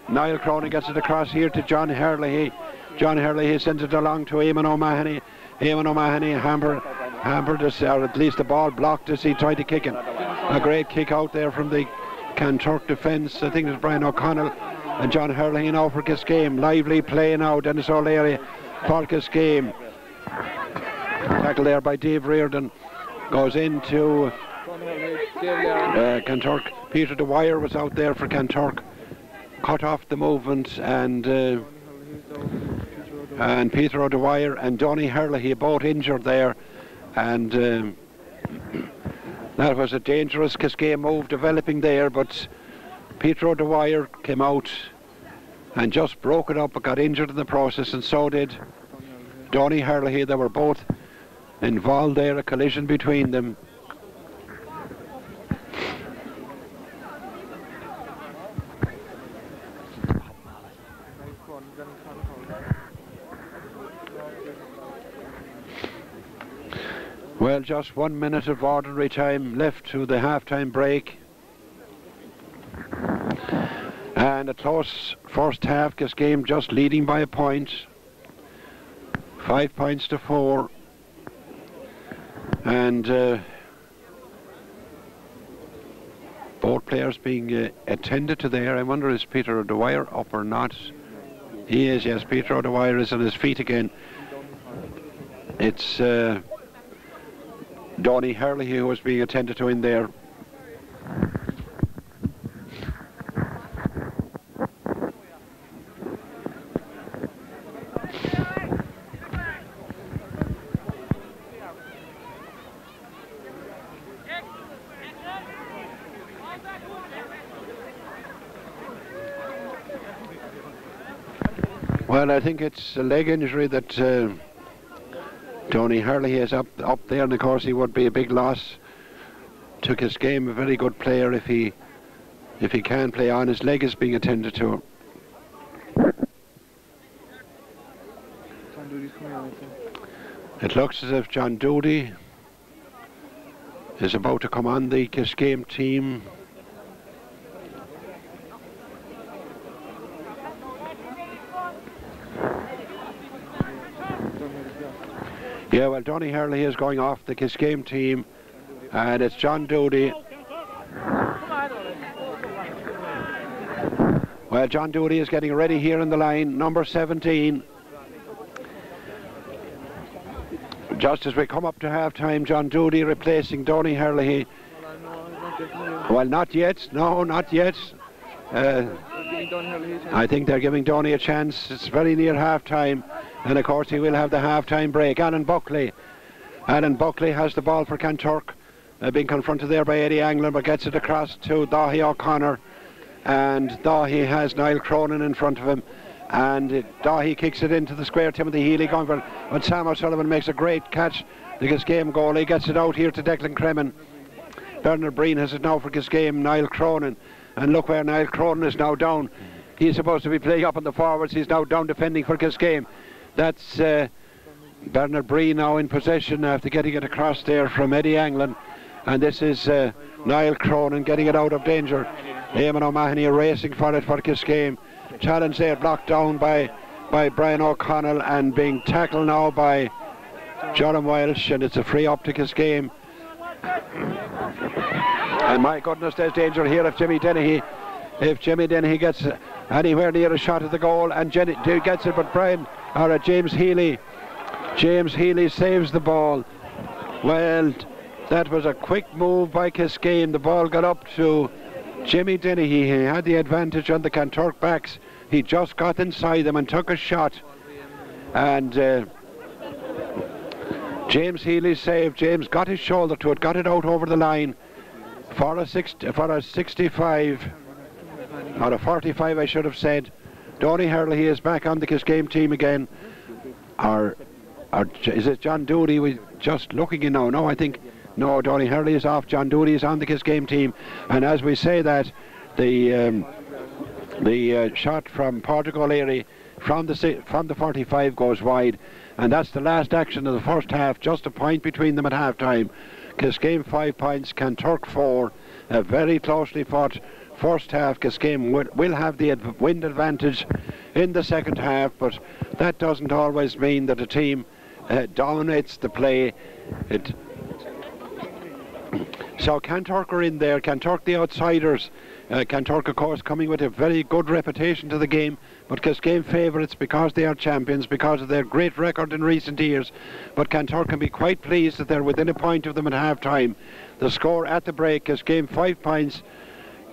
Niall Cronin gets it across here to John Herlihy. John Herlihy sends it along to Eamon O'Mahony. Eamon O'Mahony hampered us, or at least the ball blocked as he tried to kick it. A great kick out there from the Kanturk defence. I think it was Brian O'Connell and John Herlihy now for Kiskeam. Lively play now, Dennis O'Leary for Kiskeam. Tackle there by Dave Reardon. Goes into Kanturk. Peter Dwyer was out there for Kanturk. Cut off the movement, and Peter O'Dwyer and Donny Herlihy both injured there, and that was a dangerous Kiskeam move developing there, but Peter O'Dwyer came out and just broke it up but got injured in the process, and so did Donny Herlihy. They were both involved there, a collision between them. Well, just 1 minute of ordinary time left to the half-time break. And a close first half, Kiskeam just leading by a point. 5 points to 4. And both players being attended to there. I wonder, is Peter O'Dwyer up or not? He is, yes. Peter O'Dwyer is on his feet again. It's Donny Herlihy who was being attended to in there. Well, I think it's a leg injury that Tony Hurley is up there, and of course he would be a big loss to Kiskeam. A very good player if he can play on. His leg is being attended to. It looks as if John Doody is about to come on the Kiskeam team. Yeah, well, Donny Hurley is going off the Kiskeam team, and it's John Doody. Well, John Doody is getting ready here in the line, number 17. Just as we come up to half-time, John Doody replacing Donny Hurley. Well, not yet. No, not yet. I think they're giving Donny a chance. It's very near half-time. And of course he will have the half-time break. Alan Buckley has the ball for Kanturk, being confronted there by Eddie Anglin, but gets it across to Dahi O'Connor, and Dahi has Niall Cronin in front of him, and Dahi kicks it into the square. Timothy Healy going for it, but Sam O'Sullivan makes a great catch. The Kiskeam goalie gets it out here to Declan Cremin. Bernard Breen has it now for Kiskeam, Niall Cronin, and look where Niall Cronin is now down. He's supposed to be playing up on the forwards. He's now down defending for Kiskeam. That's Bernard Breen now in possession after getting it across there from Eddie Anglin, and this is Niall Cronin getting it out of danger. Eamon O'Mahony racing for it for Kiskeam. Challenge there blocked down by Brian O'Connell and being tackled now by Joram Welsh, and it's a free up to Kiskeam. And my goodness, there's danger here if Jimmy Dennehy gets anywhere near a shot at the goal, and Jenny gets it, but James Healy saves the ball. Well, that was a quick move by Kiskeam. The ball got up to Jimmy Dennehy. He had the advantage on the Kanturk backs. He just got inside them and took a shot, and James Healy saved. James got his shoulder to it, got it out over the line for a 65 or a 45, I should have said. Donny Hurley is back on the Kiskeam team again. Or is it John Doody? We just looking in now. No, I think no. Donny Hurley is off. John Doody is on the Kiskeam team. And as we say that, the shot from Portugal O'Leary from the 45 goes wide, and that's the last action of the first half. Just a point between them at half time. Kiskeam 5 points, Kanturk 4. A very closely fought first half. Kiskeam will have the wind advantage in the second half, but that doesn't always mean that a team dominates the play. So Kanturk are in there. Kanturk the outsiders. Kanturk, of course, coming with a very good reputation to the game, but Kiskeam favourites because they are champions, because of their great record in recent years. But Kanturk can be quite pleased that they're within a point of them at half time. The score at the break: Kiskeam 5 points,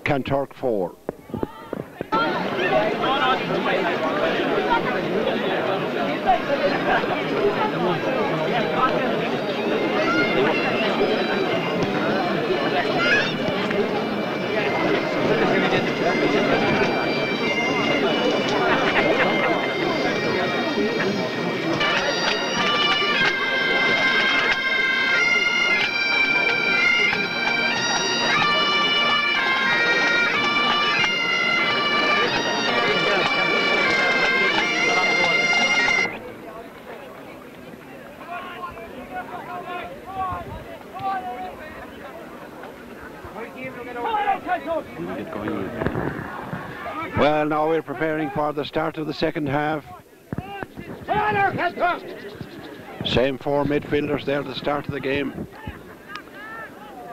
Kanturk 4. Well, now we're preparing for the start of the second half. Same 4 midfielders there at the start of the game.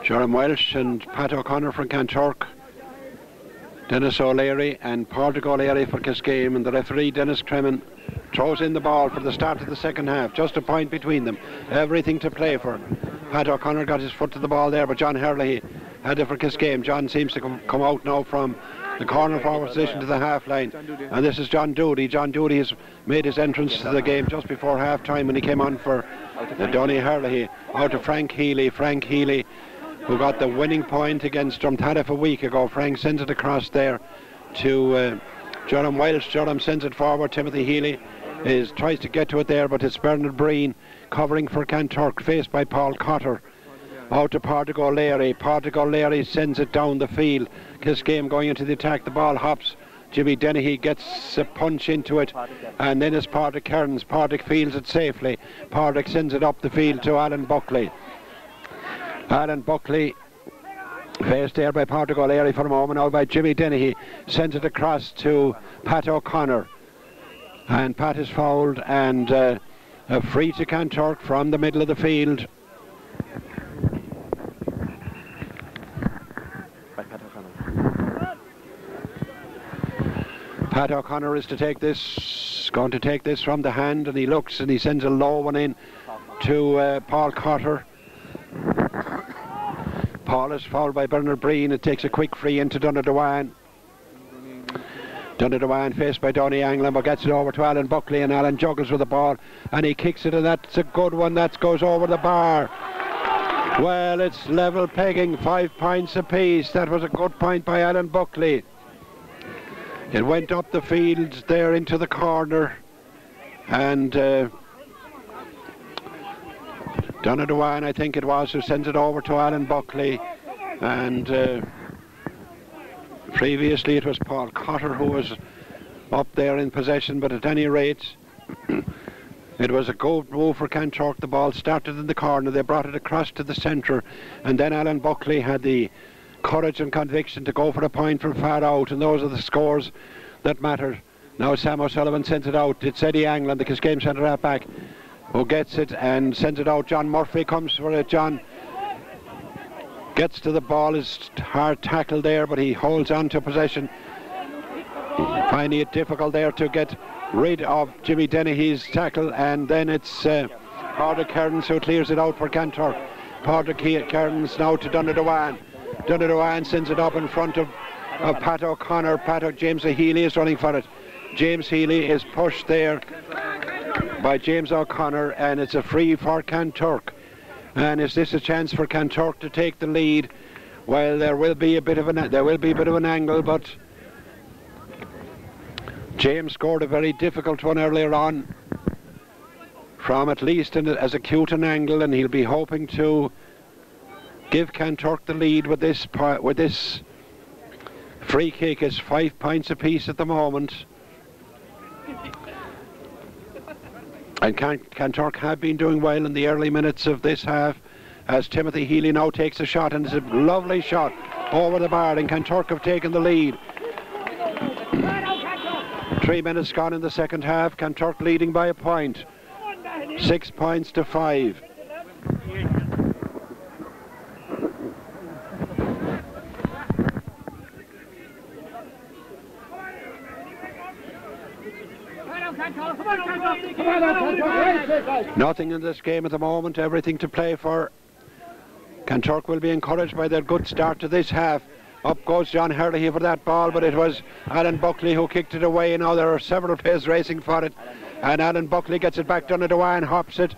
Joram Welsh and Pat O'Connor from Kanturk, Dennis O'Leary and Portugal O'Leary for Kiskeam, and the referee Dennis Cremin throws in the ball for the start of the second half. Just a point between them, everything to play for. Pat O'Connor got his foot to the ball there, but John Hurley had it for Kiskeam. John seems to come out now from the corner forward position to the half line, and this is John Doody. John Doody has made his entrance to the game just before half time when he came on for Donny Hurley. Out to Frank Healy. Frank Healy who got the winning point against Drumtariff a week ago. Frank sends it across there to Durham Welsh. Durham sends it forward. Timothy Healy tries to get to it there, but it's Bernard Breen covering for Kanturk, faced by Paul Cotter. Out to Pádraig O'Leary. Pádraig O'Leary sends it down the field. Kiskeam going into the attack. The ball hops. Jimmy Dennehy gets a punch into it, and then it's Pádraig Kearns. Pádraig fields it safely. Pádraig sends it up the field to Alan Buckley. Alan Buckley faced there by Pádraig O'Leary for a moment, now by Jimmy Dennehy. Sends it across to Pat O'Connor. And Pat is fouled, and a free to Kanturk from the middle of the field. Pat O'Connor is to take this, going to take this from the hand, and he looks and he sends a low one in to Paul Cotter. Paul is fouled by Bernard Breen. It takes a quick free into Donadowan. Donadowan faced by Donny Anglin, but gets it over to Alan Buckley, and Alan juggles with the ball and he kicks it, and that's a good one. That goes over the bar. Well, it's level pegging, 5 points apiece. That was a good point by Alan Buckley. It went up the field there into the corner, and Donadowan, I think it was, who sends it over to Alan Buckley, and previously it was Paul Cotter who was up there in possession, but at any rate it was a good move for Kanturk. The ball started in the corner, they brought it across to the centre, and then Alan Buckley had the courage and conviction to go for a point from far out, and those are the scores that matter. Now Sam O'Sullivan sends it out. It's Eddie Anglin, the Kiskeam centre half back, who gets it and sends it out. John Murphy comes for it. John gets to the ball, is hard tackle there, but he holds on to possession, finding it difficult there to get rid of Jimmy Dennehy's tackle, and then it's Pádraig Kearns who clears it out for Kanturk. Pádraig Kearns now to Donadowan. Donadowan sends it up in front of Pat O'Connor. James Healy is running for it. James Healy is pushed there by James O'Connor, and it's a free for Kanturk. And is this a chance for Kanturk to take the lead? Well, there will be a bit of an angle, but James scored a very difficult one earlier on from at least as acute an angle, and he'll be hoping to give Kanturk the lead with this free kick. Is 5 points apiece at the moment, and Kanturk have been doing well in the early minutes of this half, as Timothy Healy now takes a shot, and it's a lovely shot over the bar, and Kanturk have taken the lead. 3 minutes gone in the second half. Kanturk leading by a point, 6 points to 5. Nothing in this game at the moment, everything to play for. Kanturk will be encouraged by their good start to this half. Up goes John Herlihy for that ball, but it was Alan Buckley who kicked it away. Now there are several players racing for it, and Alan Buckley gets it back. Donadowan hops it,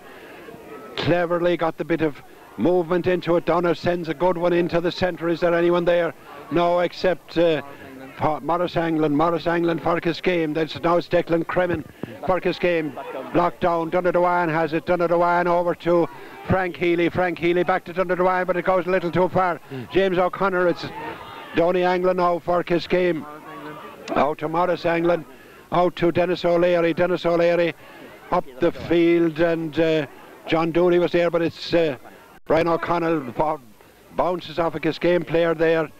cleverly got the bit of movement into it. Donna sends a good one into the centre. Is there anyone there? No, except Morris Anglin for Kiskeam. That's now Declan Cremin for Kiskeam. Blocked down. Donadowan has it. Donadowan over to Frank Healy. Frank Healy back to Donadowan, but it goes a little too far. James O'Connor. It's Donny Anglin now for Kiskeam. Out to Morris Anglin. Out to Dennis O'Leary. Dennis O'Leary up the field, and John Dooley was there, but it's Brian O'Connell bounces off a Kiskeam player there.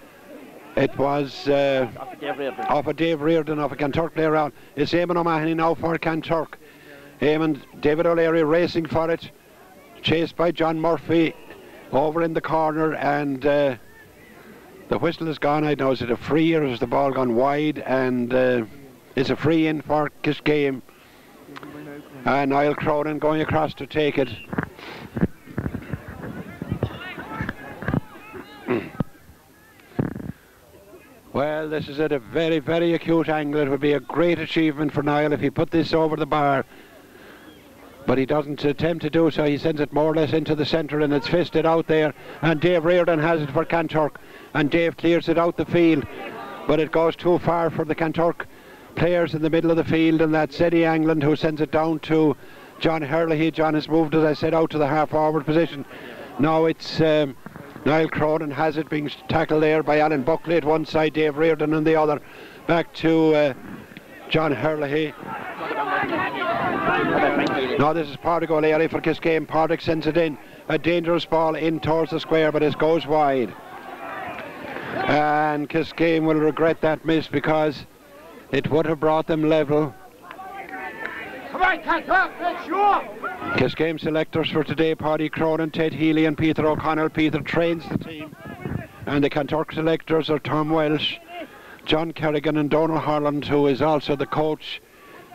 It was off of Dave Reardon, off a Kanturk player around. It's Eamon O'Mahony now for Kanturk. Eamon, David O'Leary racing for it, chased by John Murphy over in the corner, and the whistle is gone. I know, is it a free or is the ball gone wide? And it's a free in for Kiskeam, and Niall Cronin going across to take it. Well, this is at a very, very acute angle. It would be a great achievement for Niall if he put this over the bar. but he doesn't attempt to do so. He sends it more or less into the centre, and it's fisted out there, and Dave Reardon has it for Kanturk, and Dave clears it out the field, but it goes too far for the Kanturk players in the middle of the field, and that's Eddie Angland who sends it down to John Herlihy. John has moved, as I said, out to the half forward position. Now it's Niall Cronin has it, being tackled there by Alan Buckley at one side, Dave Reardon on the other. Back to John Herlihy. Now this is Partick O'Leary for Kiskeam. Partick sends it in. A dangerous ball in towards the square, but it goes wide. And Kiskeam will regret that miss because it would have brought them level. Come on, Kanturk, make sure! Kiskeam selectors for today: Paddy Cronin, Ted Healy and Peter O'Connell. Peter trains the team. And the Kanturk selectors are Tom Welsh, John Kerrigan and Donald Harland, who is also the coach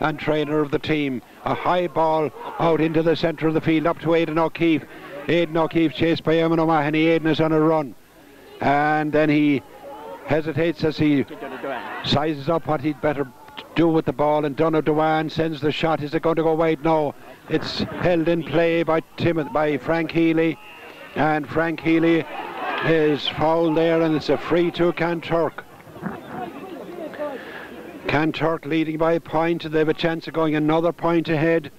and trainer of the team. A high ball out into the centre of the field, up to Aidan O'Keefe. Aidan O'Keefe chased by Eamon O'Mahony. Aidan is on a run, and then he hesitates as he sizes up what he'd better do with the ball, and Donald Dewan sends the shot. Is it going to go wide? No, it's held in play by Frank Healy, and Frank Healy is fouled there, and it's a free to Kanturk. Kanturk leading by a point, and they have a chance of going another point ahead.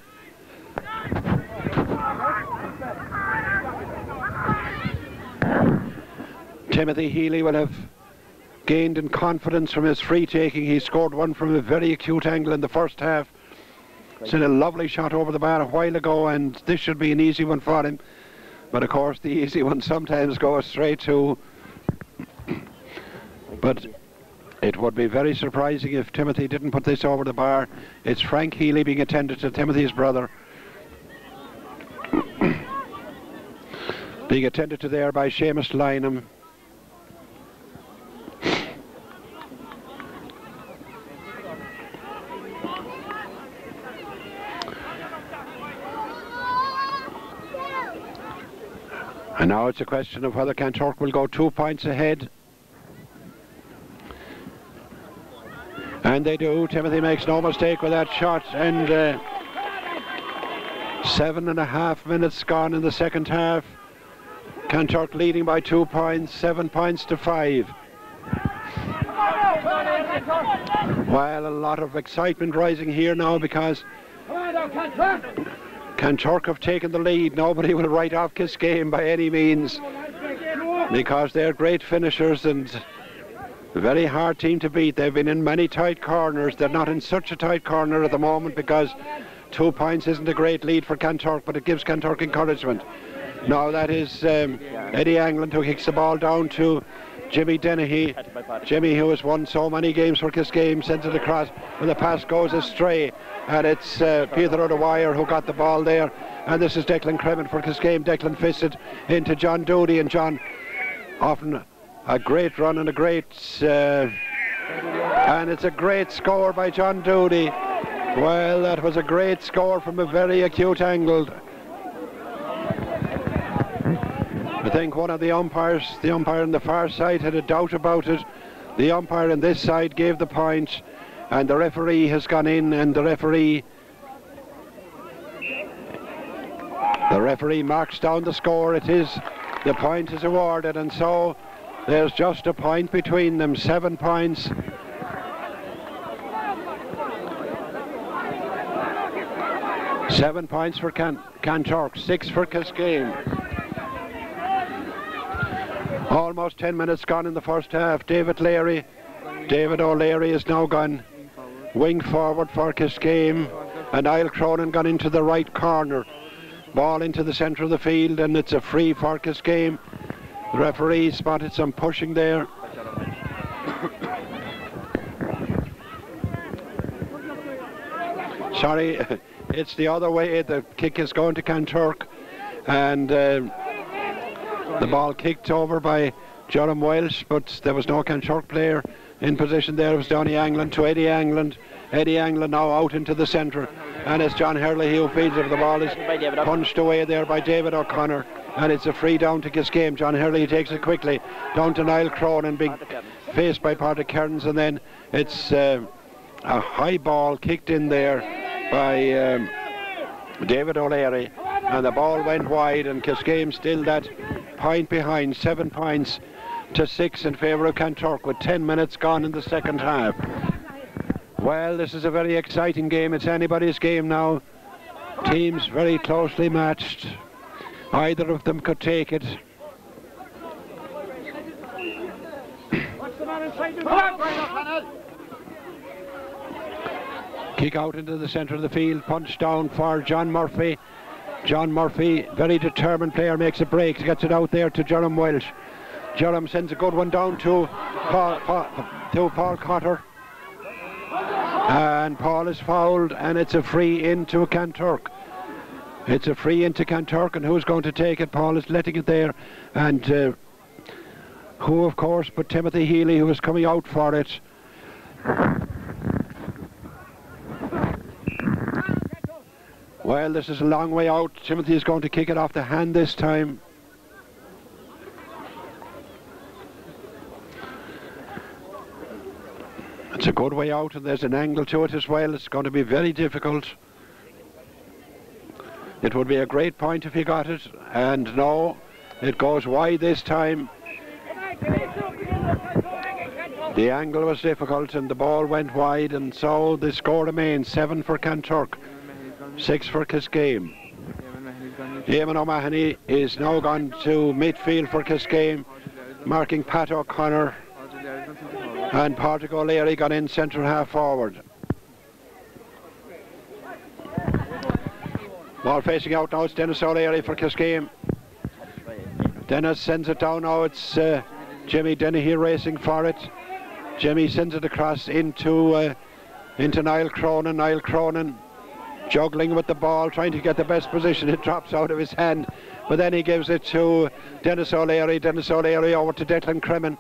Timothy Healy will have gained in confidence from his free taking. He scored one from a very acute angle in the first half. Sent a lovely shot over the bar a while ago, and this should be an easy one for him. But of course the easy ones sometimes go straight to. But it would be very surprising if Timothy didn't put this over the bar. It's Frank Healy being attended to, Timothy's brother. Being attended to there by Seamus Lynham. And now it's a question of whether Kanturk will go 2 points ahead. And they do. Timothy makes no mistake with that shot, and 7.5 minutes gone in the second half. Kanturk leading by 2 points, 7 points to 5. Well, a lot of excitement rising here now because Kanturk have taken the lead. Nobody will write off Kiskeam by any means because they're great finishers and a very hard team to beat. They've been in many tight corners. They're not in such a tight corner at the moment because 2 points isn't a great lead for Kanturk, but it gives Kanturk encouragement. Now that is Eddie Angland who kicks the ball down to Jimmy Dennehy. Jimmy, who has won so many games for Kiskeam, sends it across, and the pass goes astray, and it's Peter O'Dwyer who got the ball there, and this is Declan Cremon for Kiskeam. Declan fisted into John Doody, and John often a great run and a great and it's a great score by John Doody. Well, that was a great score from a very acute angle. I think one of the umpires, the umpire on the far side, had a doubt about it. The umpire on this side gave the point, and the referee has gone in, and the referee marks down the score. The point is awarded, and so there's just a point between them. 7 points. Seven points for Kanturk, 6 for Kiskeam. Almost 10 minutes gone in the first half. David O'Leary is now gone wing forward for Kiskeam, and Niall Cronin gone into the right corner. Ball into the centre of the field, and it's a free for Kiskeam. The referee spotted some pushing there. Sorry, it's the other way. The kick is going to Kanturk, and the ball kicked over by Jerome Welsh, but there was no Kanturk player in position there. It was Donny Angland to Eddie Angland. Eddie Angland now out into the centre, and it's John Herlihy who feeds it. The ball is punched away there by David O'Connor, and it's a free down to Kiskeam. John Herlihy takes it quickly down to Niall Cronin, being faced by Partick Kearns, and then it's a high ball kicked in there by David O'Leary, and the ball went wide, and Kiskeam still that point behind, 7 points to 6 in favour of Kanturk with 10 minutes gone in the second half. Well, this is a very exciting game. It's anybody's game now. Teams very closely matched. Either of them could take it. Kick out into the centre of the field, punch down for John Murphy. John Murphy, very determined player, makes a break, gets it out there to Jerome Welsh. Jerome sends a good one down to Paul Cotter. And Paul is fouled, and it's a free into Kanturk. It's a free into Kanturk, and who's going to take it? Paul is letting it there, and who of course but Timothy Healy, who is coming out for it. Well, this is a long way out. Timothy is going to kick it off the hand this time. It's a good way out, and there's an angle to it as well. It's going to be very difficult. It would be a great point if he got it, and no, it goes wide this time. The angle was difficult and the ball went wide, and so the score remains 7 for Kanturk, 6 for Kiskeam. Eamon O'Mahony is now gone to midfield for Kiskeam, marking Pat O'Connor, and Pádraig O'Leary gone in centre half forward. Ball facing out now, it's Dennis O'Leary for Kiskeam. Dennis sends it down now, it's Jimmy Dennehy racing for it. Jimmy sends it across into Niall Cronin. Niall Cronin juggling with the ball, trying to get the best position. It drops out of his hand, but then he gives it to Dennis O'Leary. Dennis O'Leary over to Declan Cremin.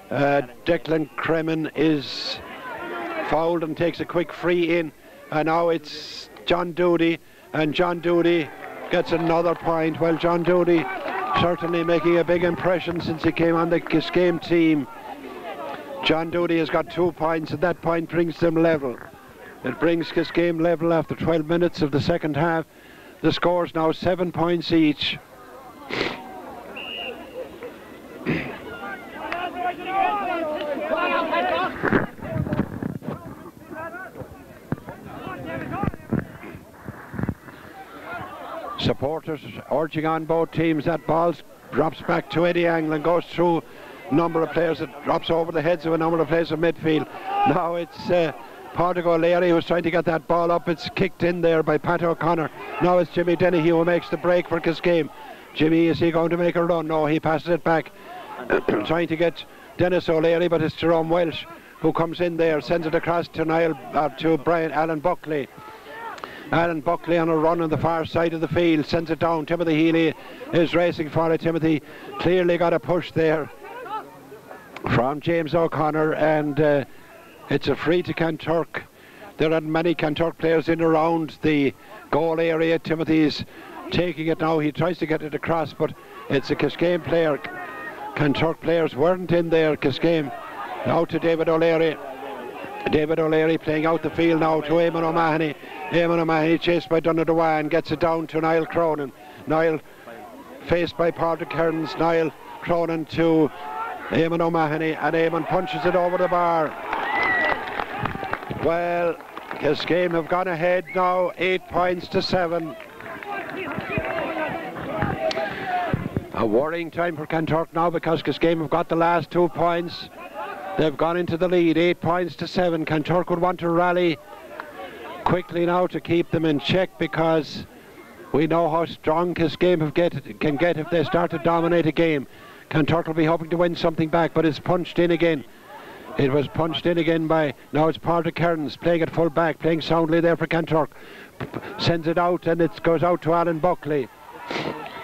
Declan Cremin is fouled and takes a quick free in, and now it's John Doody, and John Doody gets another point. Well, John Doody certainly making a big impression since he came on the Kiskeam team. John Doody has got 2 points, and that point brings them level. It brings Kiskeam level after 12 minutes of the second half. The score's now 7 points each. Supporters urging on both teams. That ball drops back to Eddie Anglin, goes through a number of players, it drops over the heads of a number of players in midfield. Now it's Pádraig O'Leary who's trying to get that ball up. It's kicked in there by Pat O'Connor. Now it's Jimmy Dennehy who makes the break for Kiskeam. Jimmy, is he going to make a run? No, he passes it back. Trying to get Dennis O'Leary, but it's Jerome Welsh who comes in there, sends it across to Alan Buckley. Alan Buckley on a run on the far side of the field, sends it down. Timothy Healy is racing for it. Timothy clearly got a push there from James O'Connor, and it's a free to Kanturk. There are many Kanturk players in around the goal area. Timothy's taking it now. He tries to get it across, but it's a Kiskeam player. Kanturk players weren't in there. Kiskeam out to David O'Leary. David O'Leary playing out the field now to Eamon O'Mahony. Eamon O'Mahony chased by Donald Dewan, gets it down to Niall Cronin. Niall faced by Pádraig Kearns. Niall Cronin to Eamon O'Mahony, and Eamon punches it over the bar. Well, Kiskeam have gone ahead now, 8 points to 7. A worrying time for Kanturk now, because Kiskeam have got the last 2 points. They've gone into the lead, 8 points to 7. Kanturk would want to rally quickly now to keep them in check, because we know how strong Kiskeam can get if they start to dominate a game. Kanturk will be hoping to win something back, but it's punched in again. It was punched in again by, now it's Pádraig Kearns playing at full back, playing soundly there for Kanturk. Sends it out, and it goes out to Alan Buckley.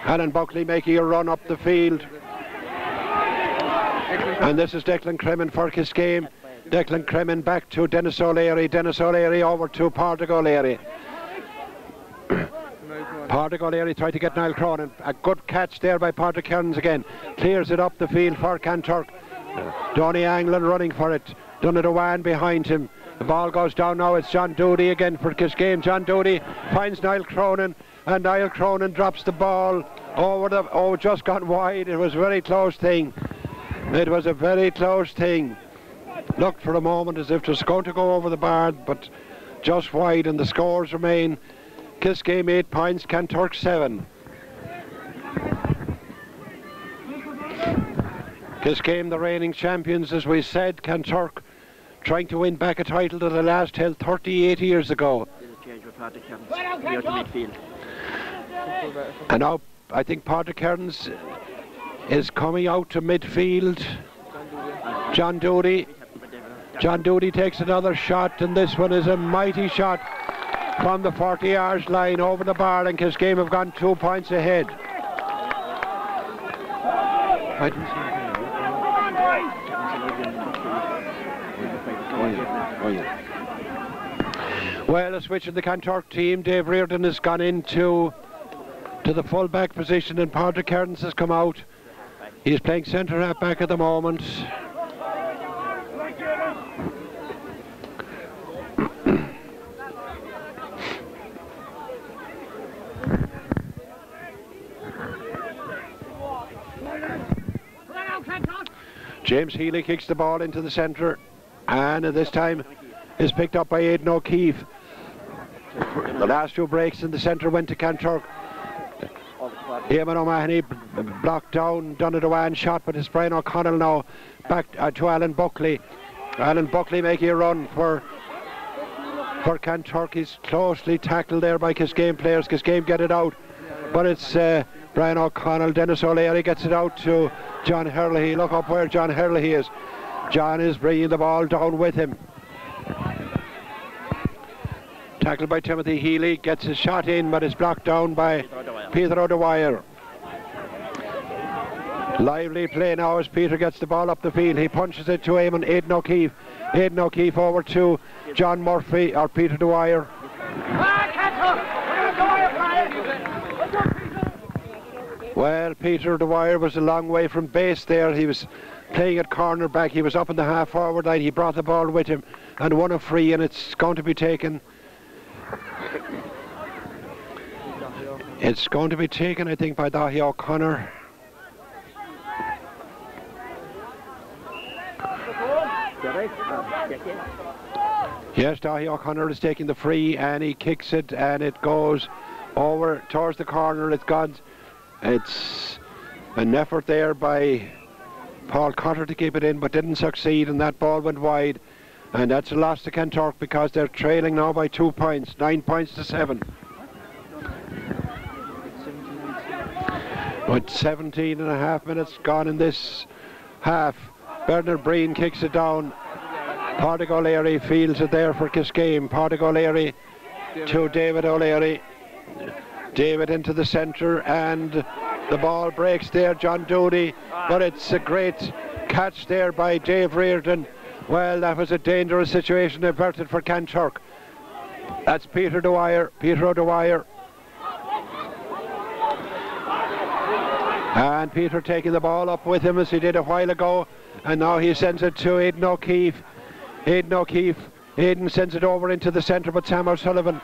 Alan Buckley making a run up the field. And this is Declan Cremin for Kiskeam. Declan Cremin back to Dennis O'Leary. Dennis O'Leary over to Pádraig O'Leary. Pádraig O'Leary tried to get Niall Cronin. A good catch there by Pádraig Kearns again. Clears it up the field for Kanturk. Donny Anglin running for it. Duhallow behind him. The ball goes down now. It's John Doody again for Kiskeam. John Doody finds Niall Cronin, and Niall Cronin drops the ball over the... Oh, just gone wide. It was a very close thing. It was a very close thing. Looked for a moment as if it was going to go over the bar, but just wide, and the scores remain Kiskeam 8 points, Kanturk 7. Kiskeam, the reigning champions, as we said. Kanturk trying to win back a title that the last held 38 years ago. And now I think Patrick Kearns is coming out to midfield. John Doody. John Doody takes another shot, and this one is a mighty shot from the 40-yard line over the bar, and Kiskeam have gone 2 points ahead. I didn't see it. Oh, yeah. Well, a switch in the Kanturk team. Dave Reardon has gone into the full-back position, and Patrick Kearns has come out. He's playing centre half back at the moment. James Healy kicks the ball into the centre, and this time is picked up by Aidan O'Keefe. The last two breaks in the centre went to Kanturk. Eamon O'Mahony blocked down Duhallow shot, but it's Brian O'Connell now back to Alan Buckley. Alan Buckley making a run for Kanturk. He's closely tackled there by Kiskeam players. Kiskeam get it out, but it's Brian O'Connell. Dennis O'Leary gets it out to John Herlihy. Look up where John Herlihy is. John is bringing the ball down with him. Tackled by Timothy Healy, gets his shot in, but it's blocked down by Peter O'Dwyer. Lively play now as Peter gets the ball up the field. He punches it to Aidan O'Keefe. Aidan O'Keefe over to John Murphy, or Peter Dwyer. Well, Peter Dwyer was a long way from base there. He was playing at corner back. He was up in the half forward line. He brought the ball with him and won a free, and it's going to be taken. It's going to be taken, I think, by Daithí O'Connor. Yes, Daithí O'Connor is taking the free, and he kicks it, and it goes over towards the corner. It's gone. It's an effort there by Paul Cotter to keep it in, but didn't succeed, and that ball went wide. And that's a loss to Kanturk because they're trailing now by 2 points, 9 points to 7. With 17 and a half minutes gone in this half, Bernard Breen kicks it down. Pádraig O'Leary fields it there for Kiskeam. Pádraig O'Leary to David O'Leary. David into the centre, and the ball breaks there, John Doody, but it's a great catch there by Dave Reardon. Well, that was a dangerous situation averted for Kanturk. That's Peter O'Dwyer. And Peter taking the ball up with him as he did a while ago, and now he sends it to Aidan O'Keefe. Aidan sends it over into the centre, but Sam O'Sullivan.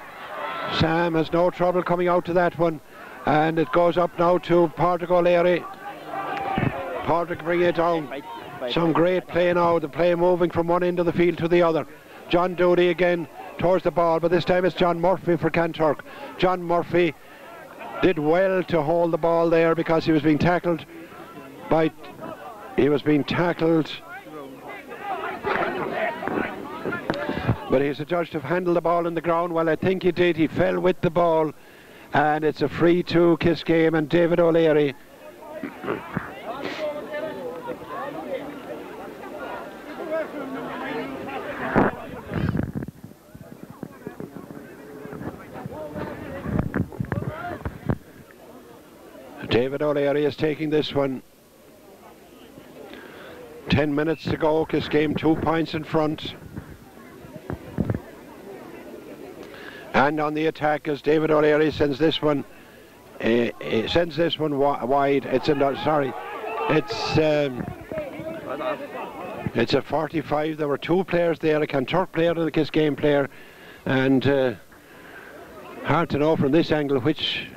Sam has no trouble coming out to that one, and it goes up now to Pádraig O'Leary. Pádraig bringing it down. Some great play now, the play moving from one end of the field to the other. John Doody again towards the ball, but this time it's John Murphy for Kanturk. John Murphy did well to hold the ball there because he was being tackled but he's adjudged to have handled the ball in the ground. Well, I think he did. He fell with the ball, and it's a free to Kiskeam and David O'Leary. David O'Leary is taking this one. 10 minutes to go. Kiskeam 2 points in front. And on the attack as David O'Leary sends this one wide. It's It's a 45. There were two players there, a Kanturk player and a Kiskeam player, and hard to know from this angle which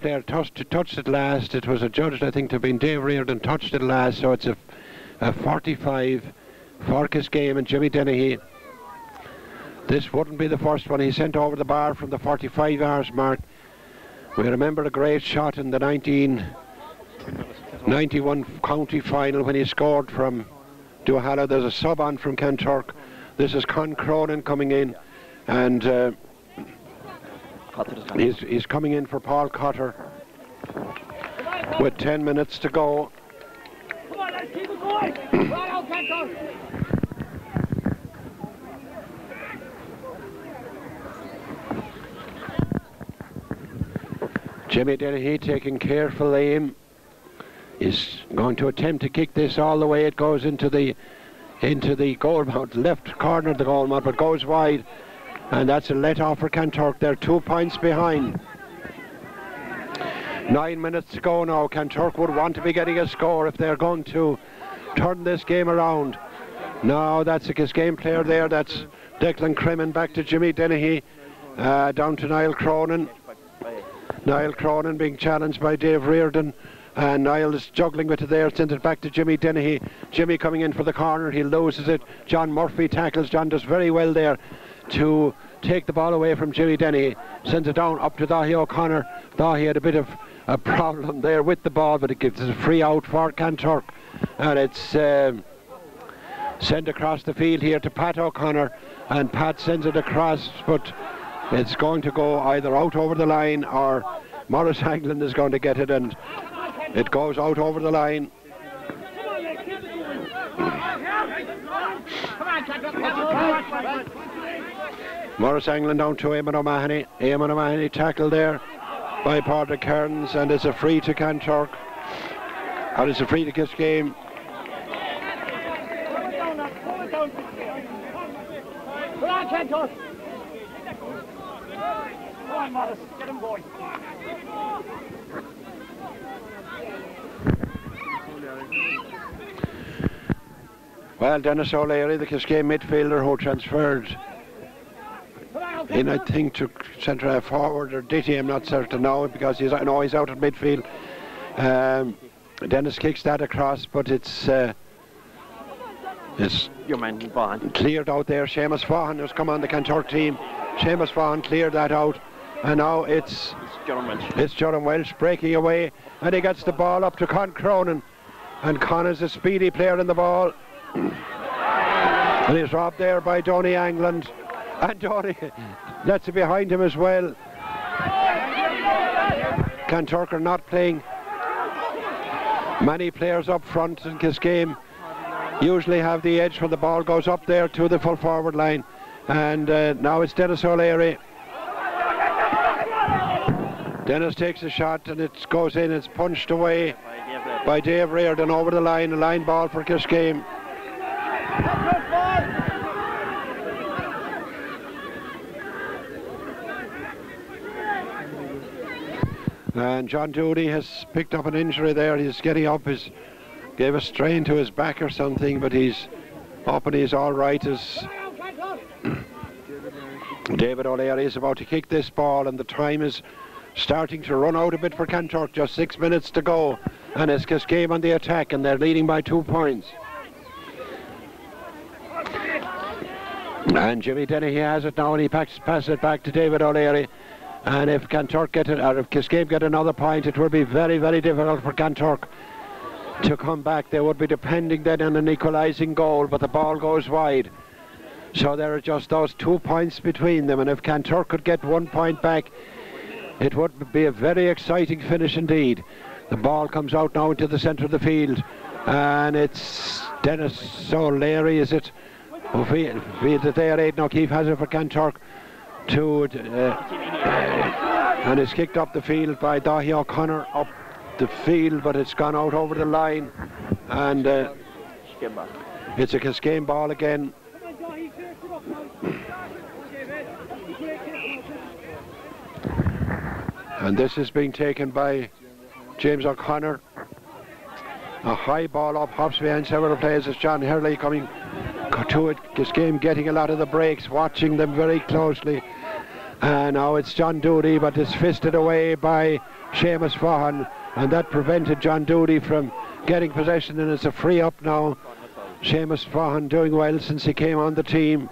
player touched it last. It was adjudged, I think, to have been Dave Reardon touched it last, so it's a 45 for Kiskeam and Jimmy Dennehy. This wouldn't be the first one. He sent over the bar from the 45 hours mark. We remember a great shot in the 1991 county final when he scored from Duhallow. There's a sub on from Kanturk. This is Con Cronin coming in, and he's coming in for Paul Cotter with 10 minutes to go. Come on, let's keep it going. Right out, Kanturk. Jimmy Dennehy taking careful aim. Is going to attempt to kick this all the way. It goes into the goal mouth, left corner of the goal mouth, but goes wide, and that's a let off for Kanturk. They're 2 points behind. 9 minutes to go now. Kanturk would want to be getting a score if they're going to turn this game around. Now that's a Kiskeam player there. That's Declan Cremin. Back to Jimmy Dennehy, down to Niall Cronin. Niall Cronin being challenged by Dave Reardon, and Niall is juggling with it there, sends it back to Jimmy Dennehy. Jimmy coming in for the corner, he loses it. John Murphy tackles. John does very well there to take the ball away from Jimmy Dennehy, sends it down up to Dahi O'Connor. Dahi had a bit of a problem there with the ball, but it gives us a free out for Kanturk, and it's sent across the field here to Pat O'Connor, and Pat sends it across, but it's going to go either out over the line or Morris Hagland is going to get it, and it goes out over the line. Morris Hagland down to Eamon O'Mahony. Eamon O'Mahony tackled there by Padraig Kearns, and it's a free to Kanturk. And it's a free to Kiskeam. Come on, Kanturk. Come on, Morris, get him going. Well, Dennis O'Leary, the Kiskeam midfielder who transferred in, I think, to centre half forward, or Ditty, I'm not certain now, because he's out at midfield. Dennis kicks that across, but it's your man Vaughan cleared out there. Seamus Vaughan has come on the Kanturk team. Seamus Vaughan cleared that out, and now it's John Welsh breaking away, and he gets the ball up to Con Cronin, and Con is a speedy player in the ball, and he's robbed there by Donny Angland, and Donny lets it behind him as well. Kanturk are not playing many players up front, and Kiskeam usually have the edge when the ball goes up there to the full forward line, and now it's Dennis O'Leary. Dennis takes a shot, and it goes in. It's punched away by Dave Reardon over the line. A line ball for Kiskeam. And John Doody has picked up an injury there. He's getting up. He gave a strain to his back or something, but he's up and he's all right. As David O'Leary is about to kick this ball, and the time is starting to run out a bit for Kanturk. Just 6 minutes to go, and it's Kiskeam on the attack, and they're leading by 2 points. And Jimmy Dennehy has it now, and he passes it back to David O'Leary. And if Kanturk get it, or if Kiskeam get another point, it will be very, very difficult for Kanturk to come back. They would be depending then on an equalising goal, but the ball goes wide. So there are just those 2 points between them, and if Kanturk could get 1 point back, it would be a very exciting finish indeed. The ball comes out now into the centre of the field, and it's Dennis O'Leary, is it? Who feels it there. Aidan O'Keefe has it for Kanturk. And it's kicked up the field by Dahi O'Connor up the field, but it's gone out over the line, and it's a Kiskeam ball again. And this is being taken by James O'Connor. A high ball up, hops behind several players. It's John Hurley coming to it. Kiskeam getting a lot of the breaks, watching them very closely. And now it's John Doody, but it's fisted away by Seamus Vaughan, and that prevented John Doody from getting possession, and it's a free up now. Seamus Vaughan doing well since he came on the team.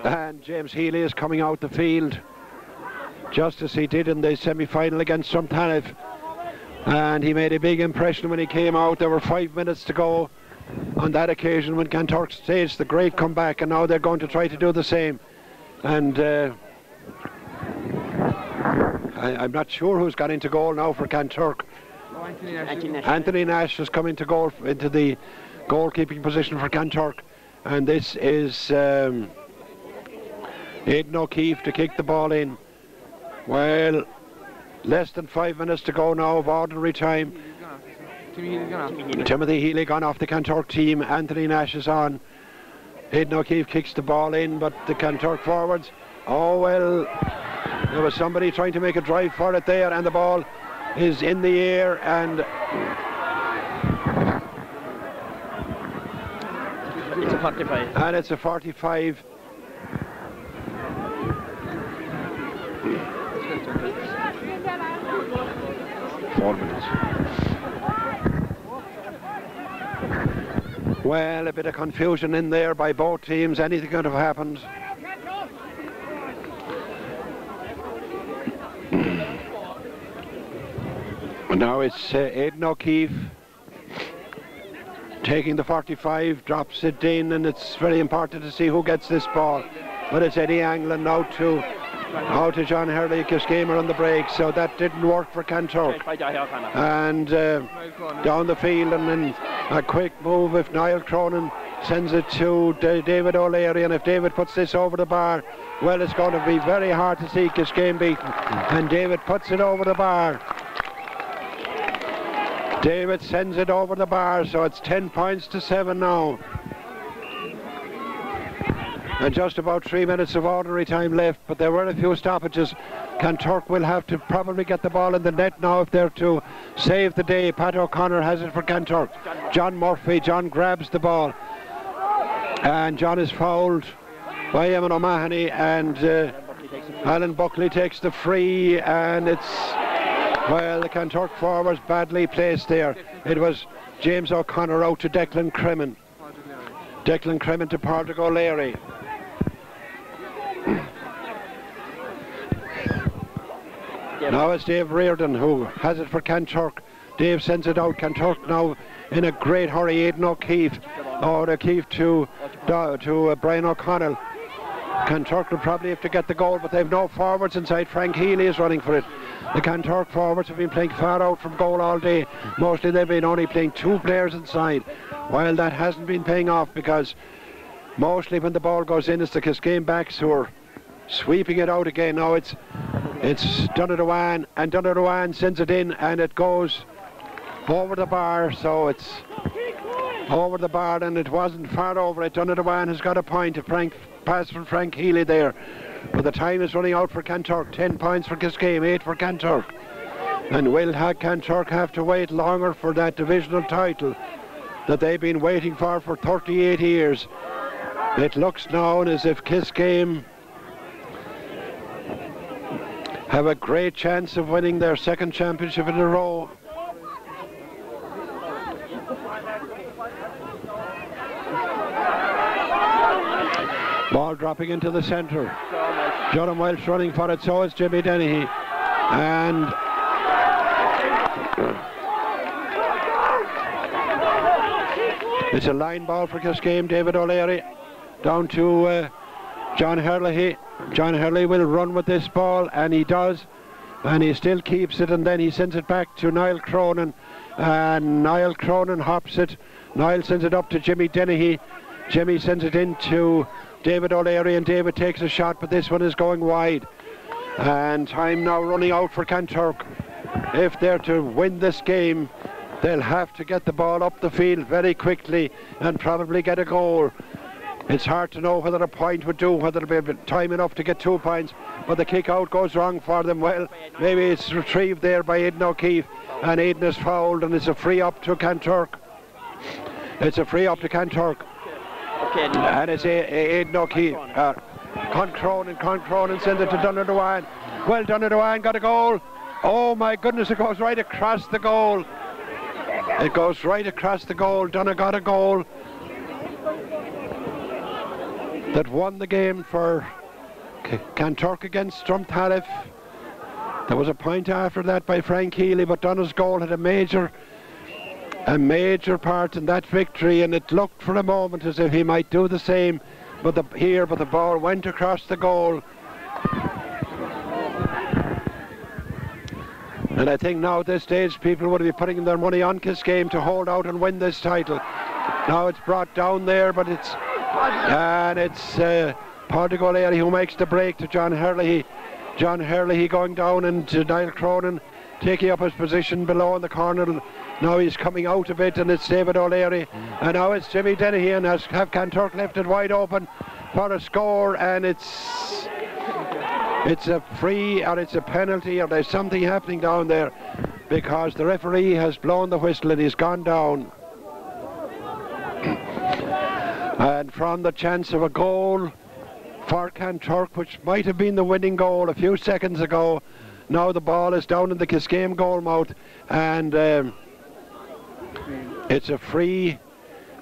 And James Healy is coming out the field, just as he did in the semi-final against Drumtanif. And he made a big impression when he came out. There were 5 minutes to go on that occasion when Kanturk staged the great comeback, and now they're going to try to do the same. And I'm not sure who's got into goal now for Kanturk. Anthony Nash has come into goal, into the goalkeeping position for Kanturk, and this is Aidan O'Keefe to kick the ball in. Well, less than 5 minutes to go now of ordinary time. Timothy Healy gone off the Kanturk team. Anthony Nash is on. Aidan O'Keefe kicks the ball in, but the Kanturk forwards, oh well, there was somebody trying to make a drive for it there, and the ball is in the air, and it's a 45. And it's a 45. Well, a bit of confusion in there by both teams. Anything could have happened. Now it's Aidan O'Keefe taking the 45, drops it in, and it's very important to see who gets this ball. But it's Eddie Anglin now to John Hurley. Kiskeam on the break, so that didn't work for Kanturk. And down the field, and then a quick move if Niall Cronin sends it to David O'Leary, and if David puts this over the bar, well, it's going to be very hard to see Kiskeam beaten. And David puts it over the bar. David sends it over the bar, so it's 10 points to 7 now. And just about 3 minutes of ordinary time left, but there were a few stoppages. Kanturk will have to probably get the ball in the net now if they're to save the day. Pat O'Connor has it for Kanturk. John Murphy, John grabs the ball, and John is fouled by Eamon O'Mahony, and Alan Buckley takes the free, and it's, well, the Kanturk forwards badly placed there. It was James O'Connor out to Declan Cremin. Declan Cremin to Pádraig O'Leary. Now it's Dave Reardon who has it for Kanturk. Dave sends it out. Kanturk now in a great hurry. Aidan O'Keefe. O'Keefe to Brian O'Connell. Kanturk will probably have to get the goal, but they've no forwards inside. Frank Healy is running for it. The Kanturk forwards have been playing far out from goal all day. Mostly they've been only playing 2 players inside. While that hasn't been paying off, because mostly when the ball goes in, it's the Kiskeam backs who are sweeping it out again. Now it's Donadowan, and Donadowan sends it in, and it goes over the bar, so it's over the bar, and it wasn't far over it. Donadowan has got a point. A pass from Frank Healy there, but the time is running out for Kanturk. 10 points for Kiskeam, 8 for Kanturk. And will Kanturk have to wait longer for that divisional title that they've been waiting for 38 years? It looks now as if Kiskeam have a great chance of winning their 2nd championship in a row. Ball dropping into the centre. Jonathan Welsh running for it, so is Jimmy Dennehy. And it's a line ball for Kiskeam. David O'Leary down to John Hurley. John Hurley will run with this ball, and he does, and he still keeps it, and then he sends it back to Niall Cronin, and Niall Cronin hops it. Niall sends it up to Jimmy Dennehy. Jimmy sends it into David O'Leary, and David takes a shot, but this one is going wide. And time now running out for Kanturk. If they're to win this game, they'll have to get the ball up the field very quickly and probably get a goal. It's hard to know whether a point would do, whether it'll be time enough to get 2 points, but the kick out goes wrong for them. Well, maybe it's retrieved there by Aidan O'Keefe, and Aidan is fouled, and it's a free up to Kanturk. It's a free up to Kanturk. And it's Aidan O'Keefe. Cronin sends it to Duhallow. Well, Duhallow got a goal. Oh my goodness, it goes right across the goal. It goes right across the goal. Duhallow got a goal that won the game for Kanturk against Drumthallif. There was a point after that by Frank Healy, but Duhallow's goal had a major part in that victory, and it looked for a moment as if he might do the same, but the ball went across the goal. And I think now at this stage people would be putting their money on Kiskeam to hold out and win this title. Now it's brought down there, but it's Pádraig O'Leary who makes the break to John Herlihy. John Herlihy going down, and Niall Cronin taking up his position below in the corner. Now he's coming out a bit, and it's David O'Leary. And now it's Jimmy Dennehy, and have Kanturk left it wide open for a score, and it's a free, or it's a penalty, or there's something happening down there, because the referee has blown the whistle and he's gone down. And from the chance of a goal for Kanturk, which might have been the winning goal a few seconds ago, now the ball is down in the Kiskeam goal mouth, and it's a free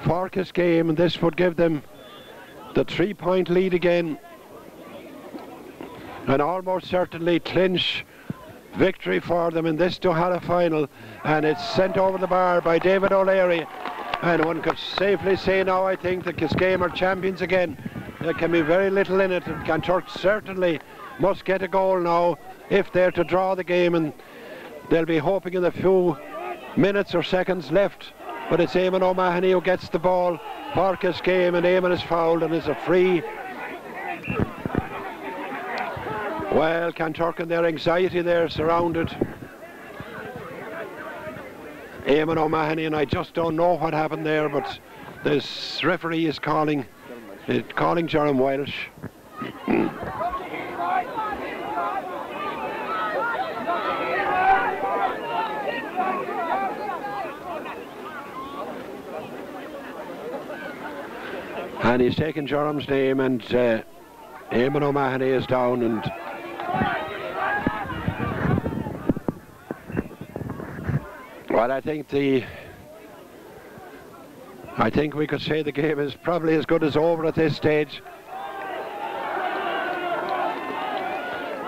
for Kiskeam, and this would give them the 3-point lead again, and almost certainly clinch victory for them in this Duhallow final. And it's sent over the bar by David O'Leary, and one could safely say now, I think, that Kiskeam are champions again. There can be very little in it, and Kanturk certainly must get a goal now if they're to draw the game, and they'll be hoping in the few minutes or seconds left. But it's Eamon O'Mahony who gets the ball for Kiskeam, and Eamon is fouled, and it's a free. Well, Kanturk and their anxiety there surrounded Eamon O'Mahony, and I just don't know what happened there, but this referee is calling Jerome Welsh. And he's taken Jerome's name, and Eamon O'Mahony is down, and well, I think we could say the game is probably as good as over at this stage,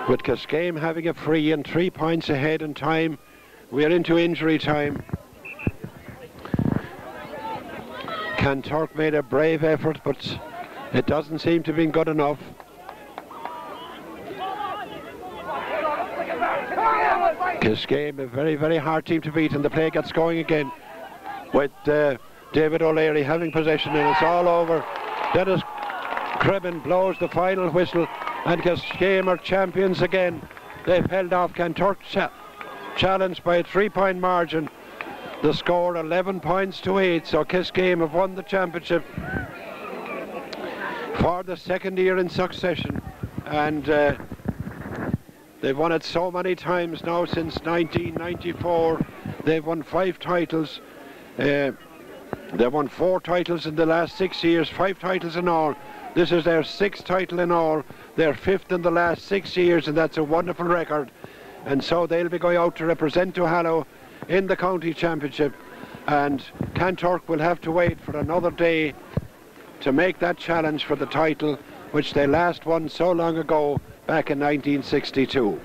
with Kiskeam having a free and 3 points ahead in time. We are into injury time. Kanturk made a brave effort, but it doesn't seem to have been good enough. Kiskeam, a very, very hard team to beat, and the play gets going again with David O'Leary having possession, and it's all over. Dennis Cribben blows the final whistle, and Kiskeam are champions again. They've held off Kanturk's challenge by a 3-point margin. The score 11 points to 8, so Kiskeam have won the championship for the second year in succession, and they've won it so many times now since 1994. They've won 5 titles. They've won 4 titles in the last 6 years, 5 titles in all. This is their 6th title in all, their 5th in the last 6 years, and that's a wonderful record. And so they'll be going out to represent Duhallow in the county championship, and Kanturk will have to wait for another day to make that challenge for the title, which they last won so long ago, back in 1962.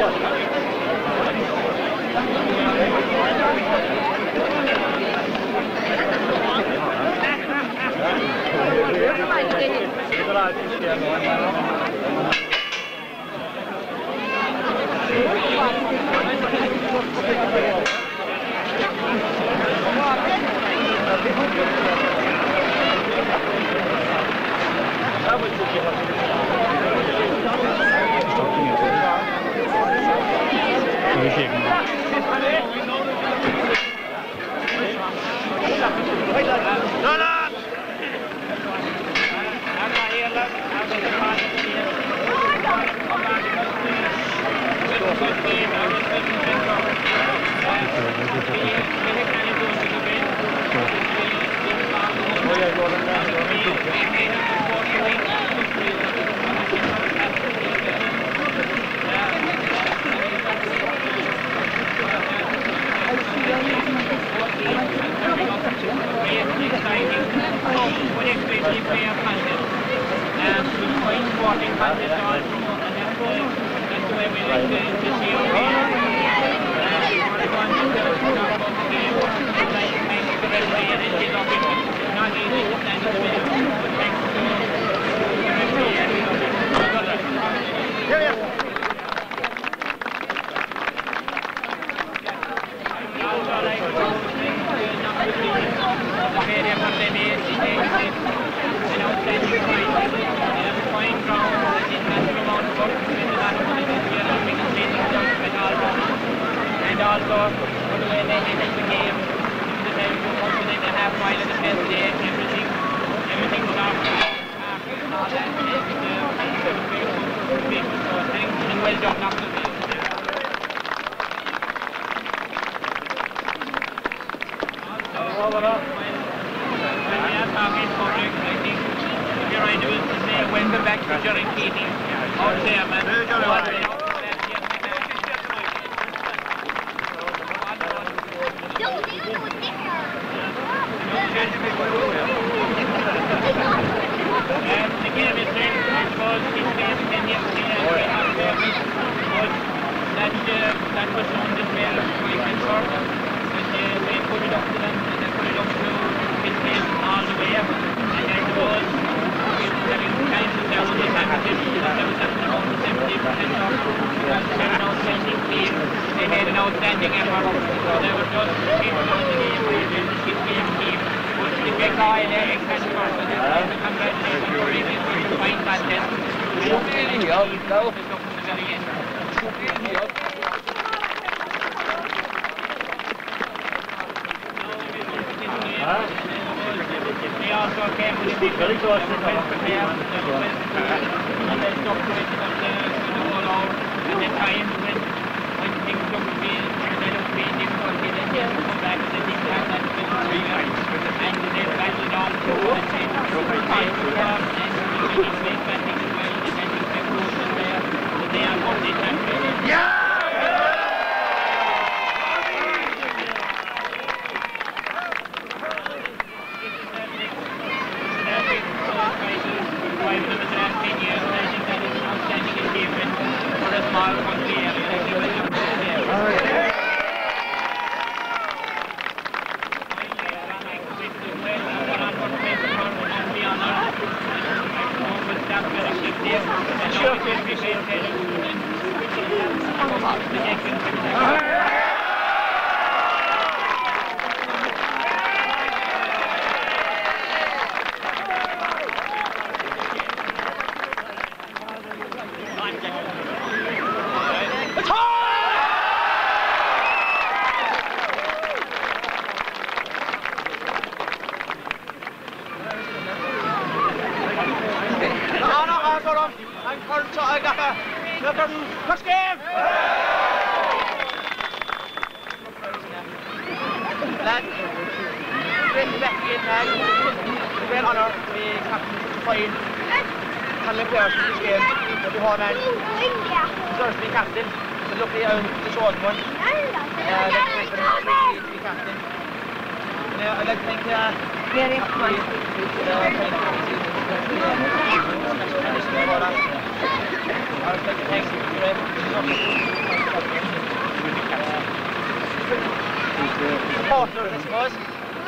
Kiskeam! Lad, great back in tag. Great honour to be captain fine. Handling players in this game. But we have deserves to be captain. So luckily the chosen one. Let's be captain. I'd like to thank I'd like to thank Partners, I suppose.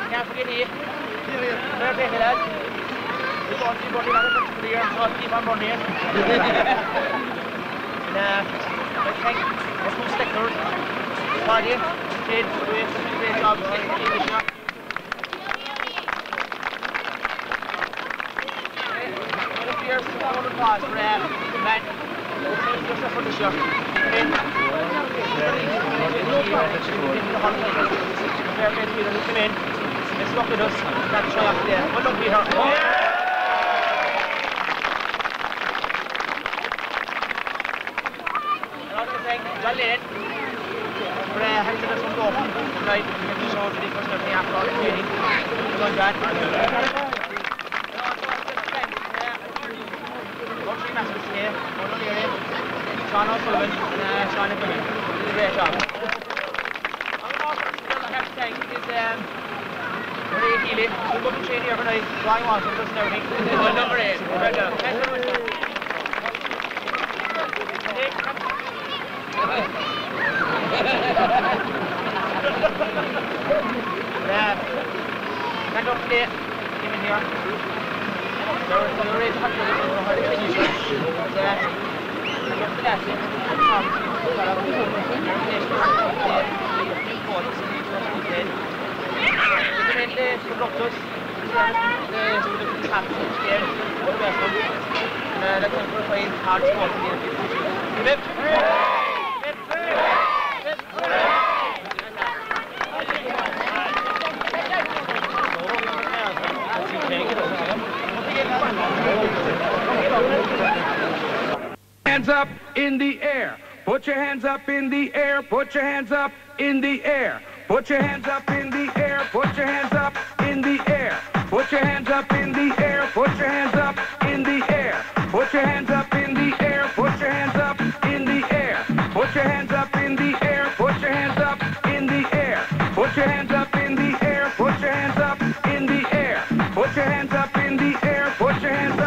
Can't forget you. Fair play, lad. You got to be running for the year, so keep on running. And I think there's no stickers. Paddy, Ted, great job taking the lead this year. Here's a round of applause for Matt. Just for the show. Fair play to Peter, who came in. Let's look at us. That's try after there. Well, look, Peter. John Lennon. For having to some goal. Right, the show to the first of the after all the training. John John. Masters here, one on the area, Sean O'Sullivan and Sean O'Sullivan. Did a great job. I have to thank is Ray Healy, who will be training overnight, Brian Watson, doesn't everything. Well, number 8. Very good. Thanks very much. Kanturk today came in here. There were raised factors on how to finish it. I got the last Hands up in the air. Put your hands up in the air. Put your hands up in the air. Put your hands up in the air. Put your hands up in the air. Put your hands up in the air. Put your hands up in the air. Put your hands up in the air. Put your hands up in the air. Put your hands up in the air. Put your hands up in the air. Put your hands up in the air. Put your hands up in the air. Put your hands up in the air. Put your hands up.